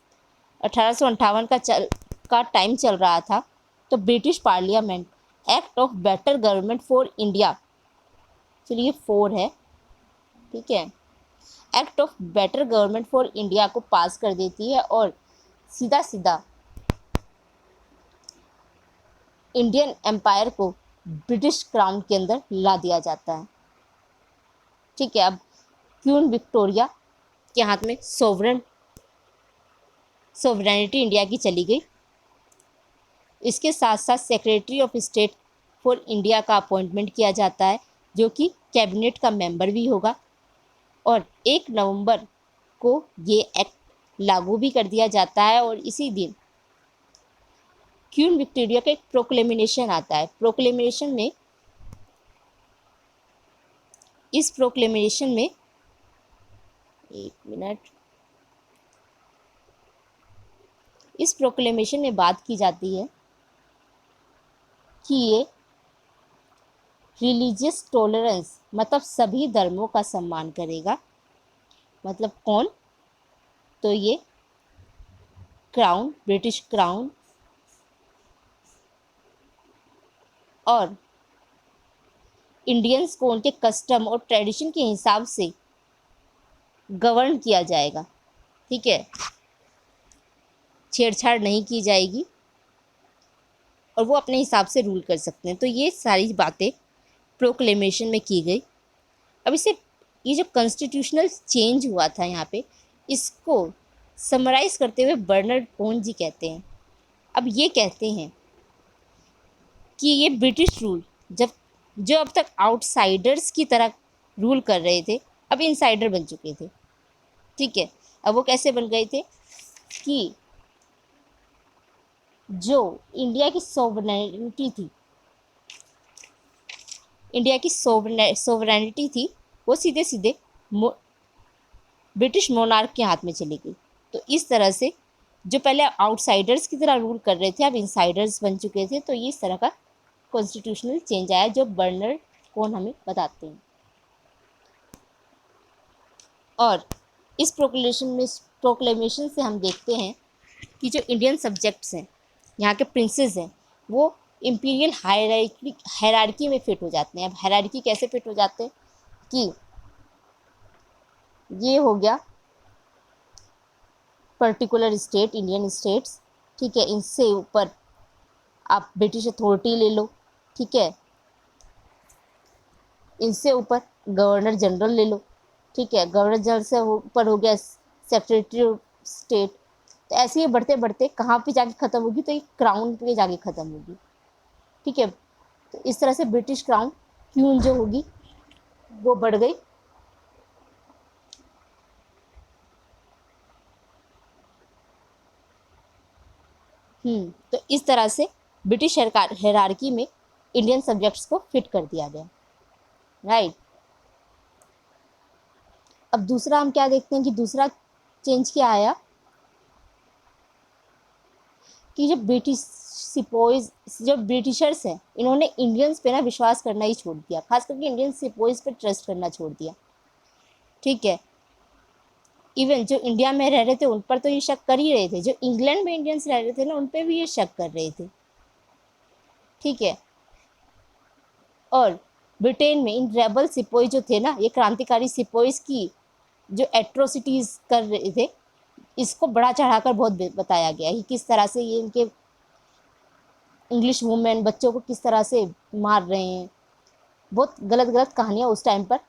1858 का टाइम चल रहा था, तो British parliament act of better government for India, चलिए 4 है, ठीक है, act of better government for India को पास कर देती है और सीधा सीधा इंडियन एम्पायर को ब्रिटिश क्राउन के अंदर ला दिया जाता है। ठीक है, अब क्वीन विक्टोरिया के हाथ में सोवरेनिटी इंडिया की चली गई। इसके साथ साथ secretary of state for India का अपॉइंटमेंट किया जाता है, जो कि कैबिनेट का मेंबर भी होगा, और 1 नवंबर को ये एक्ट लागू भी कर दिया जाता है। और इसी दिन क्वीन विक्टोरिया का एक प्रोक्लेमेशन आता है। इस प्रोक्लेमेशन में एक मिनट, इस प्रोक्लेमेशन में बात की जाती है कि ये रिलीजियस टॉलरेंस, मतलब सभी धर्मों का सम्मान करेगा। मतलब कौन? तो ये क्राउन, ब्रिटिश क्राउन और इंडियंस को उनके कस्टम और ट्रेडिशन के हिसाब से गवर्न किया जाएगा। ठीक है, छेड़छाड़ नहीं की जाएगी और वो अपने हिसाब से रूल कर सकते हैं। तो ये सारी बातें प्रोक्लेमेशन में की गई। अब ये जो कॉन्स्टिट्यूशनल चेंज हुआ था यहाँ पे, इसको समराइज़ करते हुए बर्नार्ड कोहेन जी कहते हैं। अब ये कहते हैं कि ये ब्रिटिश रूल जो अब तक आउटसाइडर्स की तरह रूल कर रहे थे, अब इनसाइडर बन चुके थे। ठीक है, अब वो कैसे बन गए थे कि जो इंडिया की सोवरेनिटी थी, वो सीधे सीधे ब्रिटिश मोनार्क के हाथ में चली गई। तो इस तरह से जो पहले आउटसाइडर्स की तरह रूल कर रहे थे, अब इनसाइडर्स बन चुके थे। तो ये इस तरह का कॉन्स्टिट्यूशनल चेंज आया, जो बर्नार्ड कोहेन हमें बताते हैं। और इस प्रोक्लेमेशन से हम देखते हैं कि जो इंडियन सब्जेक्ट्स हैं, यहाँ के प्रिंसेस हैं, वो इम्पीरियल हायरार्की में फिट हो जाते हैं। अब हायरार्की कैसे फिट हो जाते हैं कि ये हो गया पर्टिकुलर स्टेट, इंडियन स्टेट्स, ठीक है, इनसे ऊपर आप ब्रिटिश अथॉरिटी ले लो, ठीक है, इनसे ऊपर गवर्नर जनरल ले लो, ठीक है, गवर्नर जनरल से ऊपर हो गया सेक्रेटरी ऑफ स्टेट। तो ऐसे ही बढ़ते बढ़ते कहाँ पे जाके ख़त्म होगी? तो ये क्राउन पे जाके ख़त्म होगी। ठीक है, तो इस तरह से ब्रिटिश क्राउन, क्वीन जो होगी वो बढ़ गई। तो इस तरह से ब्रिटिश हायरार्की में इंडियन सब्जेक्ट्स को फिट कर दिया गया। राइट। अब दूसरा हम क्या देखते हैं कि दूसरा चेंज क्या आया कि जो ब्रिटिशर्स हैं, इन्होंने इंडियंस पे ना विश्वास करना ही छोड़ दिया, खास करके इंडियन सिपोइज पे ट्रस्ट करना छोड़ दिया। ठीक है, इवन जो इंडिया में रह रहे थे उन पर तो ये शक कर ही रहे थे, जो इंग्लैंड में इंडियंस रह रहे थे ना, उन पर भी ये शक कर रहे थे। ठीक है, और ब्रिटेन में इन रेबल सिपोई जो थे ना, ये क्रांतिकारी सिपोइज की जो एट्रोसिटीज़ कर रहे थे, इसको बढ़ा चढ़ाकर बहुत बताया गया है कि किस तरह से ये इनके इंग्लिश वुमेन बच्चों को किस तरह से मार रहे हैं। बहुत गलत गलत कहानियाँ उस टाइम पर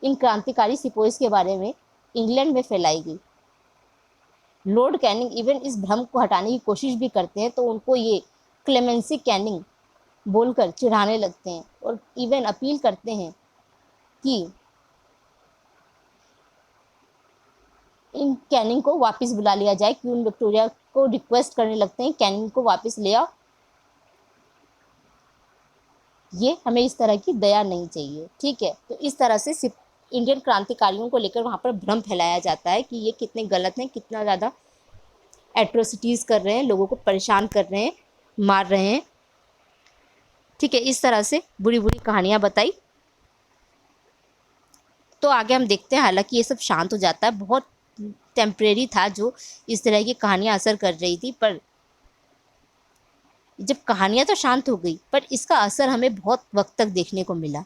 इन क्रांतिकारी सिपोइज के बारे में इंग्लैंड में फैलाई गई। लॉर्ड कैनिंग इवन इस भ्रम को हटाने की कोशिश भी करते हैं, तो उनको ये क्लेमेंसी कैनिंग बोलकर चिढ़ाने लगते हैं और इवन अपील करते हैं कि इन कैनिंग को वापस बुला लिया जाए। क्वीन विक्टोरिया को रिक्वेस्ट करने लगते हैं, कैनिंग को वापस ले आओ, ये हमें इस तरह की दया नहीं चाहिए। ठीक है, तो इस तरह से इंडियन क्रांतिकारियों को लेकर वहाँ पर भ्रम फैलाया जाता है कि ये कितने गलत हैं, कितना ज़्यादा एट्रोसिटीज़ कर रहे हैं, लोगों को परेशान कर रहे हैं, मार रहे हैं। ठीक है, इस तरह से बुरी बुरी कहानियाँ बताई। तो आगे हम देखते हैं, हालांकि ये सब शांत हो जाता है। बहुत टेम्परेरी था जो इस तरह की कहानियाँ असर कर रही थी, पर जब कहानियाँ तो शांत हो गई पर इसका असर हमें बहुत वक्त तक देखने को मिला।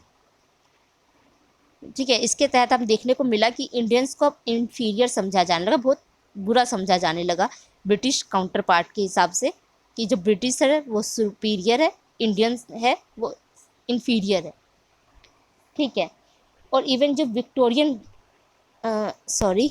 ठीक है, इसके तहत हम देखने को मिला कि इंडियंस को अब इन्फीरियर समझा जाने लगा, बहुत बुरा समझा जाने लगा ब्रिटिश काउंटर पार्ट के हिसाब से, कि जो ब्रिटिश है वो सुपीरियर है, इंडियंस है वो इन्फीरियर है। ठीक है, और इवन जो विक्टोरियन सॉरी